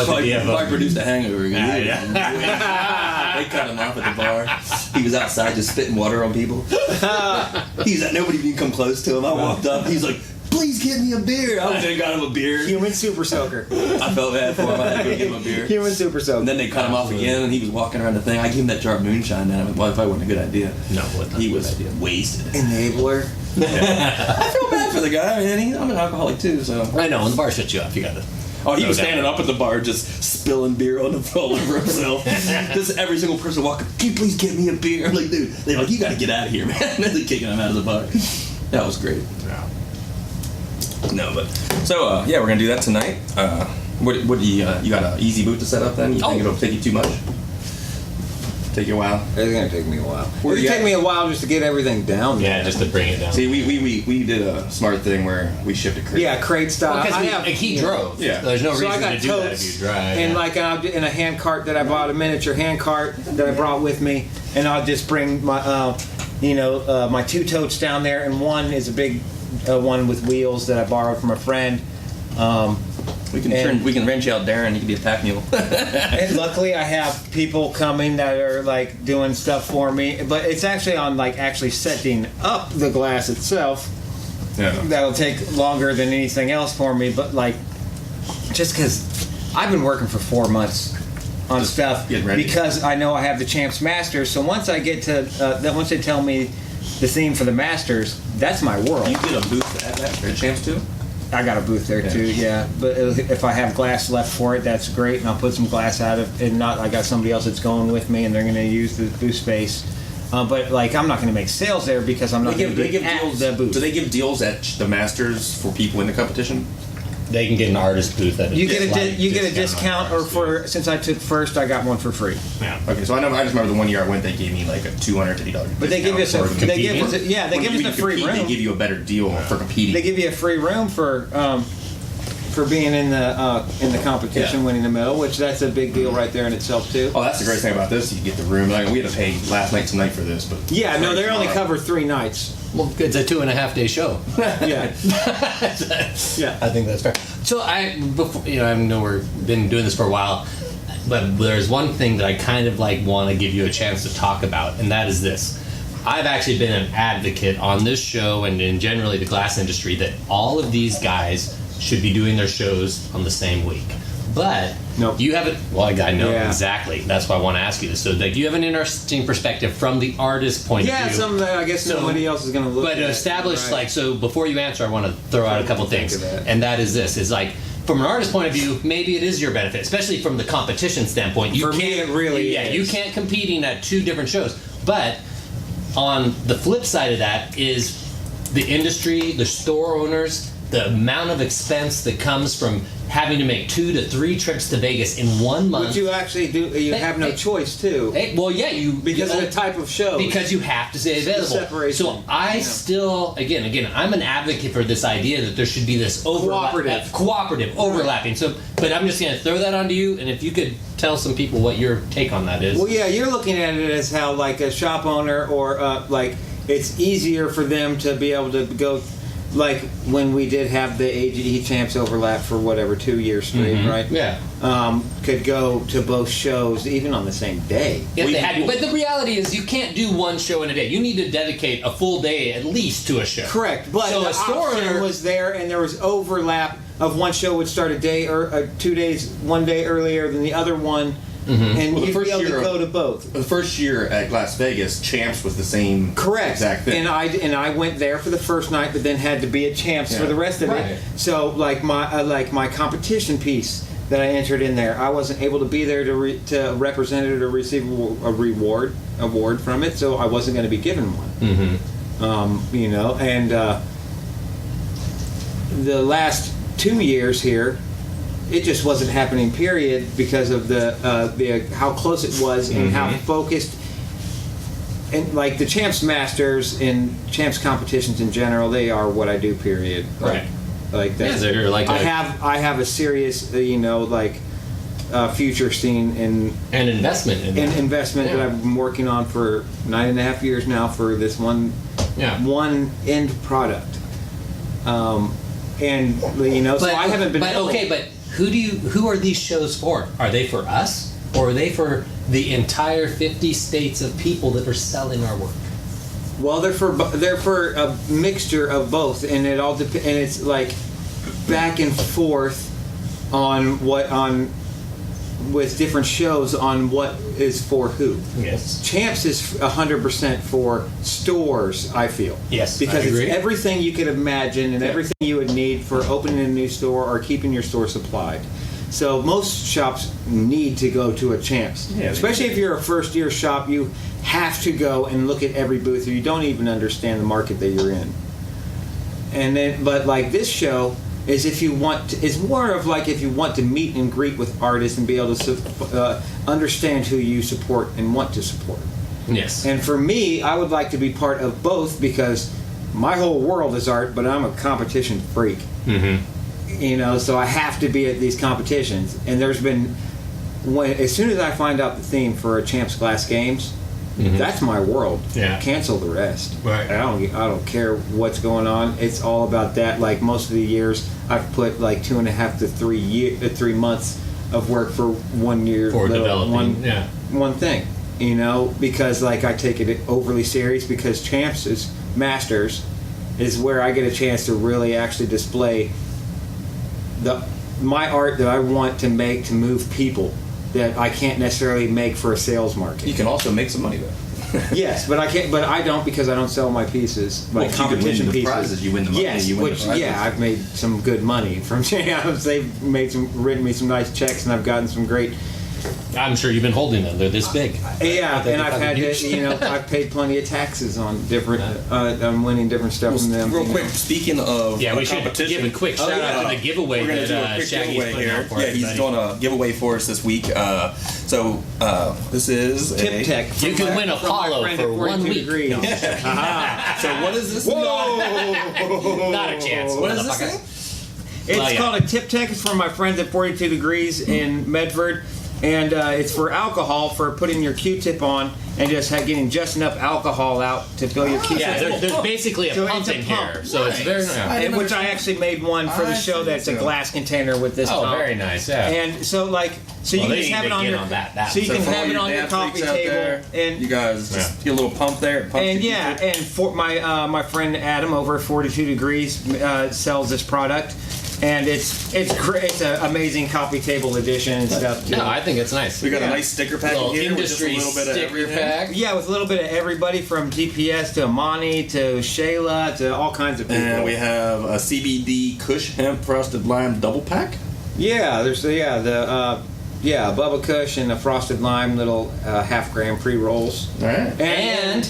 at the DFO. I produced a hangover again. Yeah. They cut him off at the bar. He was outside just spitting water on people. He's like, nobody even come close to him. I walked up. He's like, please give me a beer. I went and got him a beer. Human super soaker. I felt bad for him. I had to go give him a beer. Human super soaker. And then they cut him off again, and he was walking around the thing. I gave him that jar of moonshine, and I went, well, if I wasn't a good idea. No, what He was wasted. Enabler. I feel bad for the guy. I mean, I'm an alcoholic too, so. I know, when the bar shuts you off, you gotta. Oh, he was No doubt. standing up at the bar just spilling beer on the floor over himself. Just every single person walking, can you please get me a beer? I'm like, dude, they're like, you gotta get out of here, man. And they're kicking him out of the bar. That was great. Yeah. No, but so yeah, we're gonna do that tonight. What do you got an easy booth to set up then? You think it'll take you too much? Take you a while. It's gonna take me a while. Where It'll you take at? me a while just to get everything down. Yeah, just to bring it down. See, we did a smart thing where we shipped a crate. Yeah, crate style. Because he drove. Yeah. There's no So I reason got to do that totes if you drive. and yeah. like in a hand cart that I bought, a miniature hand cart that I brought with me, and I'll just bring my my 2 totes down there, and one is a big one with wheels that I borrowed from a friend. We can rent you out Darren. He can be a pack mule. And luckily, I have people coming that are like doing stuff for me. But it's actually on like actually setting up the glass itself. Yeah. That'll take longer than anything else for me. But like, just because I've been working for 4 months on stuff getting ready. because I know I have the Champs Masters. So once I get to once they tell me the theme for the Masters, that's my world. You did a booth at that for Champs too? I got a booth there too, yeah. But if I have glass left for it, that's great, and I'll put some glass out of. And not, I got somebody else that's going with me, and they're going to use the booth space. But like, I'm not going to make sales there because I'm not going to give deals. the booth. Do they give deals at the Masters for people in the competition? They can get an artist booth at a You get slight a discount, on or for since I took first, I got one for free. Yeah. Okay, so I just remember the one year I went, they gave me like a $250. But they give us a discount they give for us a, yeah they when give you us a free compete, room. They give you a better deal for competing. They give you a free room for being in the competition, Yeah. winning the medal, which that's a big deal right there in itself too. Oh, that's the great thing about this. You get the room. Like, we had to pay last night tonight for this, but Yeah, no, they only cover 3 nights. Well, it's a 2.5 day show. Yeah, yeah. I think that's fair. So I know we've been doing this for a while, but there's one thing that I kind of like want to give you a chance to talk about, and that is this. I've actually been an advocate on this show and in generally the glass industry that all of these guys should be doing their shows on the same week. But Nope. you have it. Well, I know Yeah. exactly. That's why I want to ask you this. So, like, you have an interesting perspective from the artist point of Yeah, view. something that I guess So- nobody else is going to look But at. establish, Right. like, so before you answer, I want to throw out a couple Think things. of that. And that is this, is like, from an artist point of view, maybe it is your benefit, especially from the competition standpoint. You For me, can't, it really yeah, is. you can't competing at 2 different shows. But on the flip side of that is the industry, the store owners, the amount of expense that comes from having to make 2 to 3 trips to Vegas in 1 month. But you actually do. You have no choice too. Well, yeah, because of the type of show. Because you have to stay available. Separation. So I still, again, I'm an advocate for this idea that there should be this cooperative overlapping. So, but I'm just going to throw that onto you, and if you could tell some people what your take on that is. Well, yeah, you're looking at it as how like a shop owner or like it's easier for them to be able to go. Like when we did have the AGE champs overlap for whatever 2 years straight, right? Yeah. Could go to both shows even on the same day. If they had to. But the reality is you can't do one show in a day. You need to dedicate a full day at least to a show. Correct. But so the a store option was there, and there was overlap of one show would start a day or 2 days, 1 day earlier than the other one. And Well, you'd be able to go to both. The first year at Las Vegas, Champs was the same exact thing. And I went there for the first night, but then had to be at Champs for the rest of it. So like my competition piece that I entered in there, I wasn't able to be there to represent it or receive a award from it, so I wasn't going to be given one. You know, and the last 2 years here, it just wasn't happening, period, because of the how close it was and how focused. And like the Champs Masters and Champs competitions in general, they are what I do, period. Right. Like that. Yeah, they're like I have a serious, future scene and investment in investment that I've been working on for 9.5 years now for this one end product. So I haven't been. But who are these shows for? Are they for us, or are they for the entire 50 states of people that are selling our work? Well, they're for a mixture of both, and it all and it's like back and forth with different shows on what is for who. Yes. Champs is 100% for stores, I feel. Yes, because I agree. It's everything you could imagine and everything you would need for opening a new store or keeping your store supplied. So most shops need to go to a Champs. Yeah, especially if you're a first-year shop, you have to go and look at every booth, or you don't even understand the market that you're in. But like this show is it's more of like if you want to meet and greet with artists and be able to understand who you support and want to support. Yes. And for me, I would like to be part of both because my whole world is art, but I'm a competition freak. So I have to be at these competitions. And there's been, as soon as I find out the theme for a Champs Glass Games, that's my world. Yeah. Cancel the rest. Right. I don't care what's going on. It's all about that. Like most of the years, I've put like 2.5 to 3 months of work for 1 year for developing one thing. Because like I take it overly serious because Champs is Masters is where I get a chance to really actually display my art that I want to make to move people that I can't necessarily make for a sales market. You can also make some money though. Yes, but I can't. But I don't because I don't sell my pieces. My competition pieces. Prizes, you win the money. Yes, I've made some good money from Champs. They've written me some nice checks, and I've gotten some great. I'm sure you've been holding them. They're this big. Yeah, and I've had to, I've paid plenty of taxes on different. I'm winning different stuff from them. Real quick, speaking of we should give a quick shout out to the giveaway we're gonna that do a quick Shaggy's giveaway putting here. out for Yeah, he's doing a giveaway for us this week. This is Tip Tech. You can win a Apollo for 1 week. Degrees. So what is this? Whoa! Not a chance. What is this thing? It's called a Tip Tech. It's from my friends at 42 Degrees in Medford. And it's for alcohol, for putting your Q-tip on and just getting just enough alcohol out to fill your Q-tip. Yeah, there's basically a pump in here. So it's very nice. Which I actually made one for the show that's a glass container with this pump. Very nice, yeah. And so you can just have it on your so you can have it on your coffee table. And you guys just get a little pump there. And for my friend Adam over at 42 Degrees sells this product. And it's great. It's an amazing coffee table edition and stuff too. No, I think it's nice. We got a nice sticker pack here. Industry with just a little bit sticker pack. Yeah, with a little bit of everybody from GPS to Amani to Shayla to all kinds of people. And we have a CBD Kush Hemp Frosted Lime double pack. Yeah, there's Bubba Kush and a Frosted Lime little half gram pre rolls. All right. And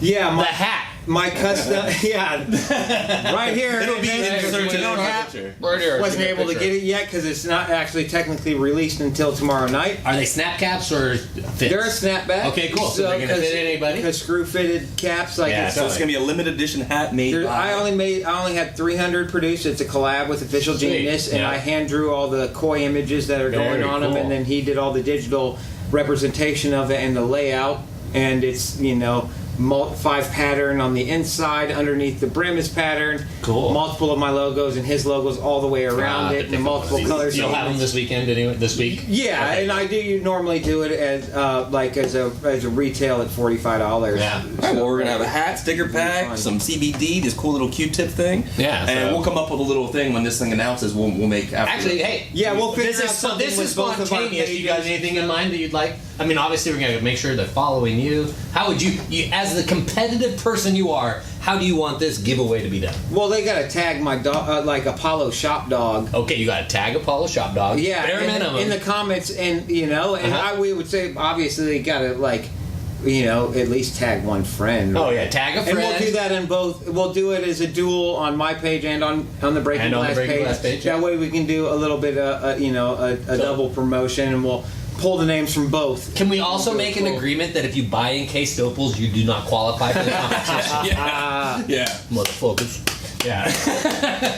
Yeah, The hat. My custom, right here. It'll be It is. inserted We in don't our have- picture. Right here. Wasn't able to get it yet because it's not actually technically released until tomorrow night. Are they snap caps or fits? They're a snapback. Okay, cool. So they're gonna fit anybody? Because screw-fitted caps, like Yeah, it's, So it's gonna be a limited edition hat made by. I only had 300 produced. It's a collab with Official Sweet. Genius, and Yeah. I hand drew all the koi images that are Very going on them, cool. and then he did all the digital representation of it and the layout. And it's 5 pattern on the inside, underneath the brim is pattern. Cool. Multiple of my logos and his logos all the way around it, and the multiple colors. You'll have them this weekend anyway. This week. Yeah, Okay. and I do normally do it as a retail at $45. Yeah. All right, well, we're gonna have a hat, sticker Fun. pack, some CBD, this cool little Q-tip thing. Yeah, and so- we'll come up with a little thing when this thing announces. We'll make after. Actually, hey. Yeah, we'll figure This out is something this is with both of our spontaneous. You got pages. anything in mind that you'd like? I mean, obviously, we're gonna make sure they're following you. How would you, as the competitive person you are, how do you want this giveaway to be done? Well, they gotta tag my dog, like Apollo Shop Dog. Okay, you got to tag Apollo Shop Dog. Yeah, bare minimum. in the comments, and we would say obviously they gotta at least tag one friend. Oh yeah, tag a friend. And we'll do that in both. We'll do it as a dual on my page and on the Breaking And on the Glass Breaking page. Glass page, That yeah. way we can do a little bit of a double promotion, and we'll pull the names from both. Can we also We'll do make it an cool. agreement that if you buy encased opals, you do not qualify for the competition? yeah. Motherfuckers. Yeah.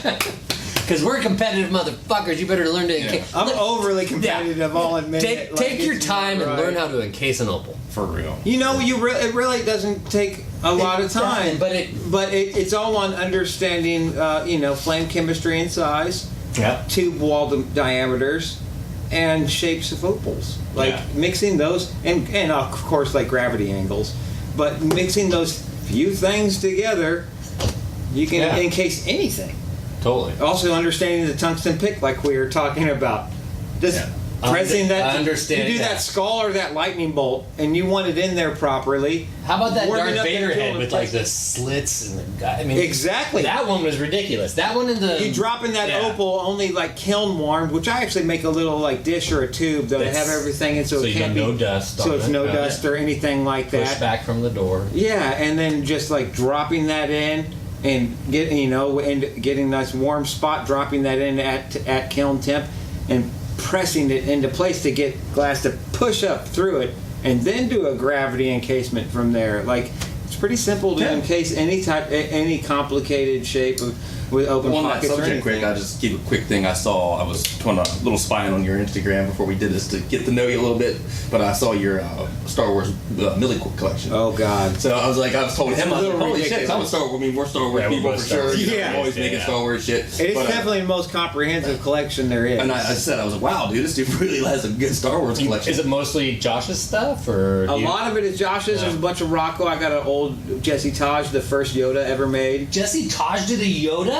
Because we're competitive motherfuckers. You better learn to encase. I'm overly competitive. I'll admit Take, it. take your it's time not and right. learn how to encase an opal. For real. It really doesn't take a lot of time, but it's all on understanding, flame chemistry and size, Yep. tube wall diameters, and shapes of opals. Like Yeah. mixing those, and of course like gravity angles, but mixing those few things together, you can Yeah. encase anything. Totally. Also understanding the tungsten pick, like we were talking about. Just Yeah. pressing that. Understand You do that. that skull or that lightning bolt, and you want it in there properly. How about that Warming Darth up Vader that head tool with and like place- the slits and the guy? I mean, Exactly. That one was ridiculous. That one in the You drop in that Yeah. opal only like kiln warmed, which I actually make a little like dish or a tube that I That's- have everything in, so so it you can't got be no dust so on it's it. no Yeah. dust or anything like push that. back from the door. Yeah, and then just like dropping that in and getting nice warm spot, dropping that in at kiln temp, and pressing it into place to get glass to push up through it, and then do a gravity encasement from there. Like it's pretty simple to encase any complicated shape with open On that pockets or subject, anything. quick, I'll just give a quick thing I saw. I was doing a little spying on your Instagram before we did this to get to know you a little bit, but I saw your Star Wars Millie collection. Oh God. So I was told him, I was like, little holy shit, ridiculous. I'm a Star Wars. I mean, we're Star Wars Yeah, we're people both for Star sure. Wars. You know, Yeah. I'm always making Star Wars shit. It is But, definitely the most comprehensive collection there is. And I said, I was like, wow, dude, this dude really has a good Star Wars collection. Is it mostly Josh's stuff or A lot of it is Josh's. Yeah. There's a bunch of Rocco. I got an old Jesse Taj, the first Yoda ever made. Jesse Taj did a Yoda?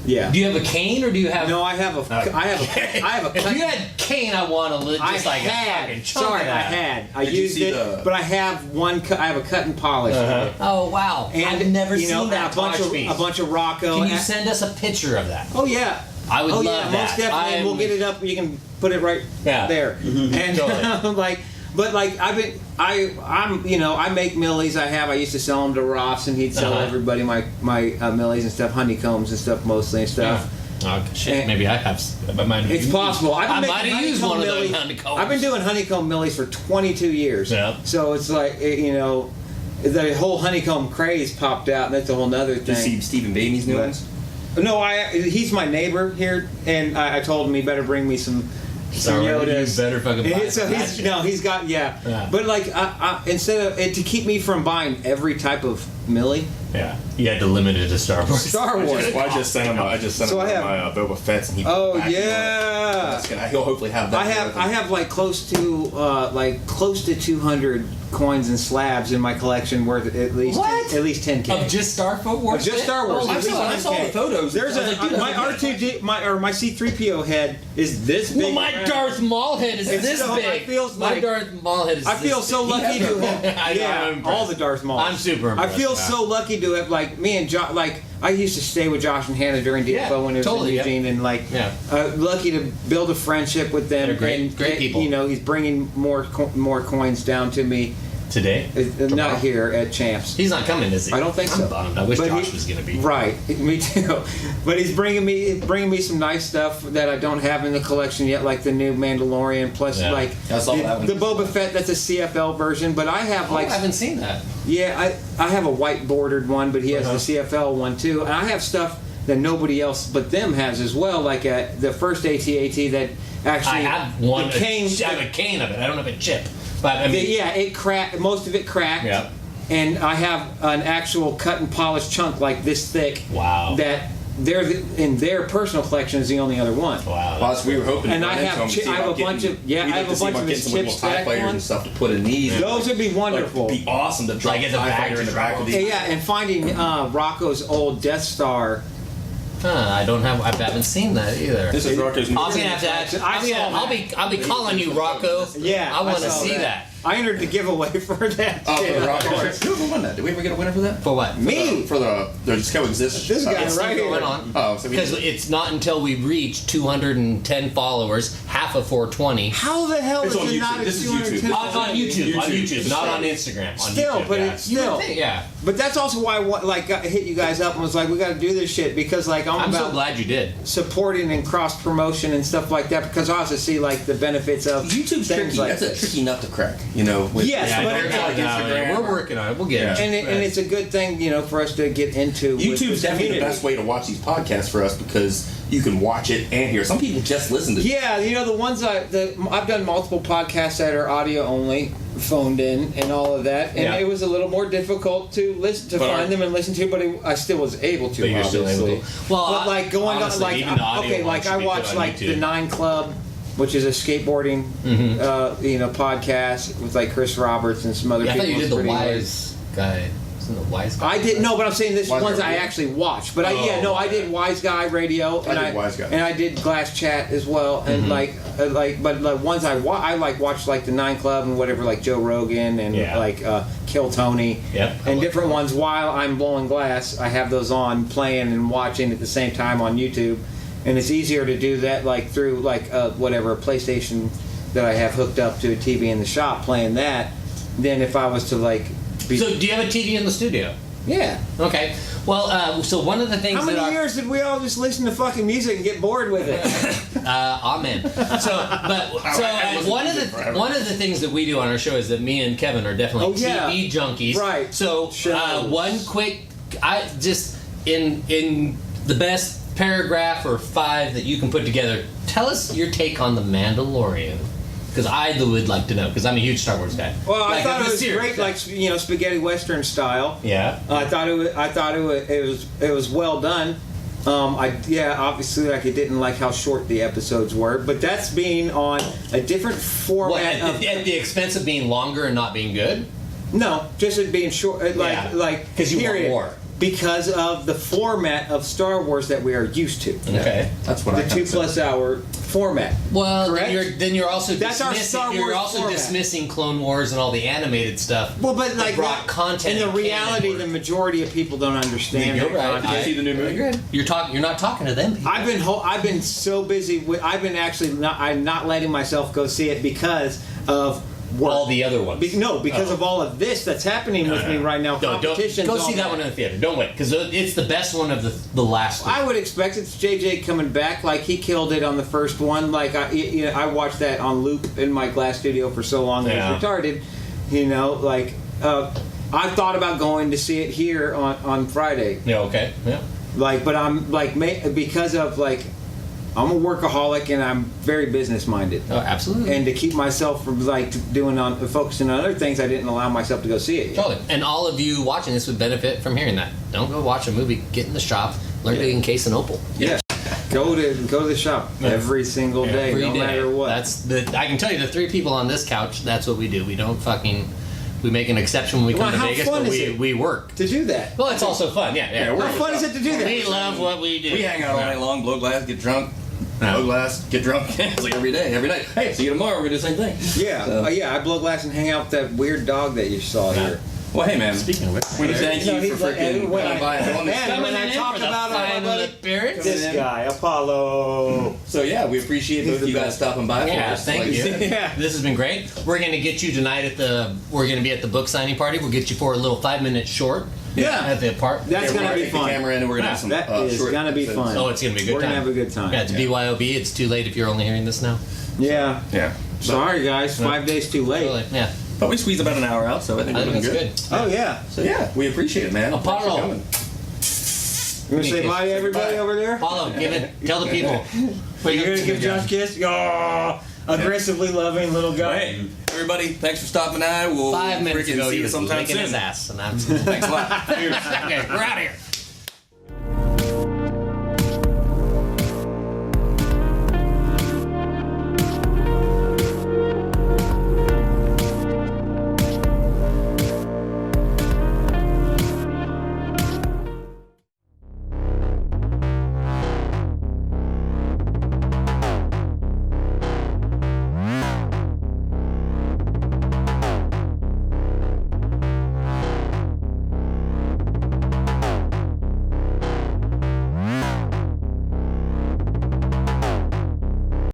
Yeah. Do you have a cane or do you have? No, I have a. I have a. If you had cane, I want to just like a fucking chunk Sorry, of I that. had. I Did you used see it, the- but I have one. I have a cut and polish. Of it. Oh wow! And I've never you know, seen that a bunch Taj of piece. a bunch of Rocco. Can you and- send us a picture of that? Oh yeah. I would oh, love yeah, that. most definitely. And we'll get it up. You can put it right Yeah. there. And Totally. I make millies. I used to sell them to Ross, and he'd sell everybody my millies and stuff, honeycombs and stuff mostly and stuff. Oh shit! And- Maybe I have. I might have It's used- possible. I I've might have used one of those honeycombs. I've been doing honeycomb millies for 22 years. Yeah. So it's like the whole honeycomb craze popped out, and that's a whole nother Did you see thing. Stephen Baby's new ones? No, he's my neighbor here, and I told him he better bring me some Yodas. You better fucking buy And so that he's shit. he's got Yeah. But like instead of to keep me from buying every type of millie, Yeah, you had to limit it to Star Wars. Star Wars. Well, I just sent him. So I have- my Boba Fett's, and he. Oh, back yeah. He'll hopefully have that. I have like close to 200 coins and slabs in my collection worth at least What? 10K. Of just Star Wars? Of just Star Wars. Oh, at I least saw 10K. the photos. There's I was like, dude, my that's R2D my C3PO head is this big. Well, my Darth Maul head is It's this so- big. I feels my like- Darth Maul head is I feel this so big. lucky to have I know, I'm impressed. all the Darth Mauls. I'm super I impressed. feel so lucky to have me and Josh. Like I used to stay with Josh and Hannah during Yeah, DFO when it was totally, in Eugene, and Yeah. lucky to build a friendship with them. They're great- and, great people. He's bringing more coins down to me Today? Not here at Champs. He's not coming, is he? I don't think so. I'm bummed. I wish But Josh was going to be. Right, me too. But he's bringing me some nice stuff that I don't have in the collection yet, like the new Mandalorian, plus like I saw that one. the Boba Fett. That's a CFL version, but I have I haven't seen that. yeah, I have a white bordered one, but he has the CFL one too, and I have stuff that nobody else but them has as well, like the first AT-AT that actually I have one. the cane, I have a cane of it. I don't have a chip. But I mean, it cracked. Most of it cracked. Yeah. And I have an actual cut and polished chunk like this thick. Wow. That in their personal collection is the only other one. Wow. Plus, we were hoping. And to I run have into him to see I have about a bunch getting- of yeah, I we'd like have to a see bunch about of getting his some chip little TIE stack fighters and ones. stuff to put in these. Those would be wonderful. Like, it'd be awesome to drop Like as a TIE bag fighter to in the back of drop. these. Yeah, and finding Rocco's old Death Star. I don't have. I haven't seen that either. This is Rocco's new. I was gonna have to ask. I'll be calling you, Rocco. Yeah, I want to saw see that. I entered the giveaway for that. Oh, for too. the Rocco. Who won that? Did we ever get a winner for that? For what? Me. For the Discover Exists. This guy It's right still here. going on. Oh, so we Because it's not until we reach 210 followers, half of 420. How the hell It's is on it YouTube. not at This is YouTube. 210? On YouTube, not on Instagram. On Still, YouTube, but yeah. it's You would still. think, yeah. But that's also why I hit you guys up and was like, we got to do this shit because like I'm I'm about so glad you did. supporting and cross promotion and stuff like that because I also see like the benefits of YouTube's things tricky. like That's a this. tricky nut to crack. You know. With, Yes, Yeah, but we're it's like Instagram we're working on it. We'll get it. and it's a good thing, you know, for us to get into. with YouTube's this definitely the community. best way to watch these podcasts for us because you can watch it and hear. Some people just listen to. Yeah, you know the ones I've done multiple podcasts that are audio only, phoned in, and all of that, and Yeah. it was a little more difficult to listen to But find them and listen to, but I still was able to. But you're still obviously. able to. Well, but like going honestly, on, like even the audio okay, ones like I should be watched put on like YouTube. the 9 Club, which is a skateboarding, podcast with like Chris Roberts and some other Yeah, I people. thought you did It's the pretty wise guy. Isn't the wise guy? I didn't know, but I'm saying this Wise ones Guy I Radio? actually watched. But Oh, I did Wise Guy Radio, and did Wise Guy. and I did Glass Chat as well, and but like ones I watched like the 9 Club and whatever, like Joe Rogan and Yeah. like Kill Tony, Yep. and different ones while I'm blowing glass. I have those on playing and watching at the same time on YouTube, and it's easier to do that like through like whatever PlayStation that I have hooked up to a TV in the shop playing that, than if I was to like be So, do you have a TV in the studio? yeah. Okay. Well, so one of the things How many that years did we all just listen to fucking music and get bored with it? amen. One of the things that we do on our show is that me and Kevin are definitely TV junkies. Right. So Shows. one quick, I just in the best paragraph or 5 that you can put together. Tell us your take on the Mandalorian. Because I would like to know, because I'm a huge Star Wars guy. Well, I Like, thought of it the was series. great, like spaghetti western style. Yeah. I thought it was well done. Obviously, like it didn't like how short the episodes were, but that's being on a different What, format. at the expense of being longer and not being good? No, just it being short, Yeah. like 'Cause you want period. more. Because of the format of Star Wars that we are used to. Okay. That's what I The kinda 2+ hour format. Well, Correct? then you're also That's our dismissing, Star you're Wars also format. dismissing Clone Wars and all the animated stuff. Well, but like brought that, content in the and reality, canon the work. majority of people don't understand. You're that right. content. I see the new movie. You're not talking to them people. I've been so busy. I've been actually I'm not letting myself go see it because of work. all the other ones. Because of all of this that's happening with me right now. Don't Competitions. go all see that one in the theater. Don't wait, because it's the best one of the last. I would expect it's JJ coming back. Like he killed it on the first one. Like I watched that on loop in my glass studio for so long. It was retarded. I thought about going to see it here on Friday. Yeah. Okay. Yeah. But I'm because of I'm a workaholic and I'm very business minded. Oh, absolutely. And to keep myself from focusing on other things, I didn't allow myself to go see it yet. Totally. And all of you watching this would benefit from hearing that. Don't go watch a movie. Get in the shop. Learn to encase an opal. Yeah. Go to the shop every single day, Every no day. matter what. I can tell you the 3 people on this couch. That's what we do. We don't we make an exception when we come to how Vegas, fun but is it? we work. to do that. Well, it's also fun. Yeah. How fun is it to do that? We love what we do. We hang out all night long, blow glass, get drunk. Blow glass, get drunk. It's like every day. Hey, see you tomorrow. We're gonna do the same thing. Yeah, So- I blow glass and hang out with that weird dog that you saw here. Well, hey, man. Speaking of which, We thank you for freaking when I- by on this. Man, when I talk about my buddy, appearance. this guy, Apollo. So yeah, we appreciate both of you guys stopping by for Yeah, us. thank Like you. Yeah. This has been great. We're gonna get you tonight at the. We're gonna be at the book signing party. We'll get you for a little 5-minute short. Yeah. At the park. That's we're gonna be take the fun. camera in and we're gonna have some. That is short gonna be episodes. fun. Oh, it's gonna be a good We're time. gonna have a good time. Yeah, it's BYOB. It's too late if you're only hearing this now. Yeah. Yeah. Sorry, guys. 5 days too late. Yeah. But we squeezed about an hour out, so I think I we're think doing that's good. good. Oh yeah. So yeah, we appreciate it, man. Thanks for Apollo. coming. You wanna say bye to everybody Bye. over there? Follow. Give it. Tell the people. You gonna give Josh a kiss? Oh, aggressively loving little guy. Hey, everybody, thanks for stopping by. We'll 5 minutes freaking ago, see he you was sometime licking soon. his ass, and I'm. Thanks a lot. Cheers. Okay, we're out of here.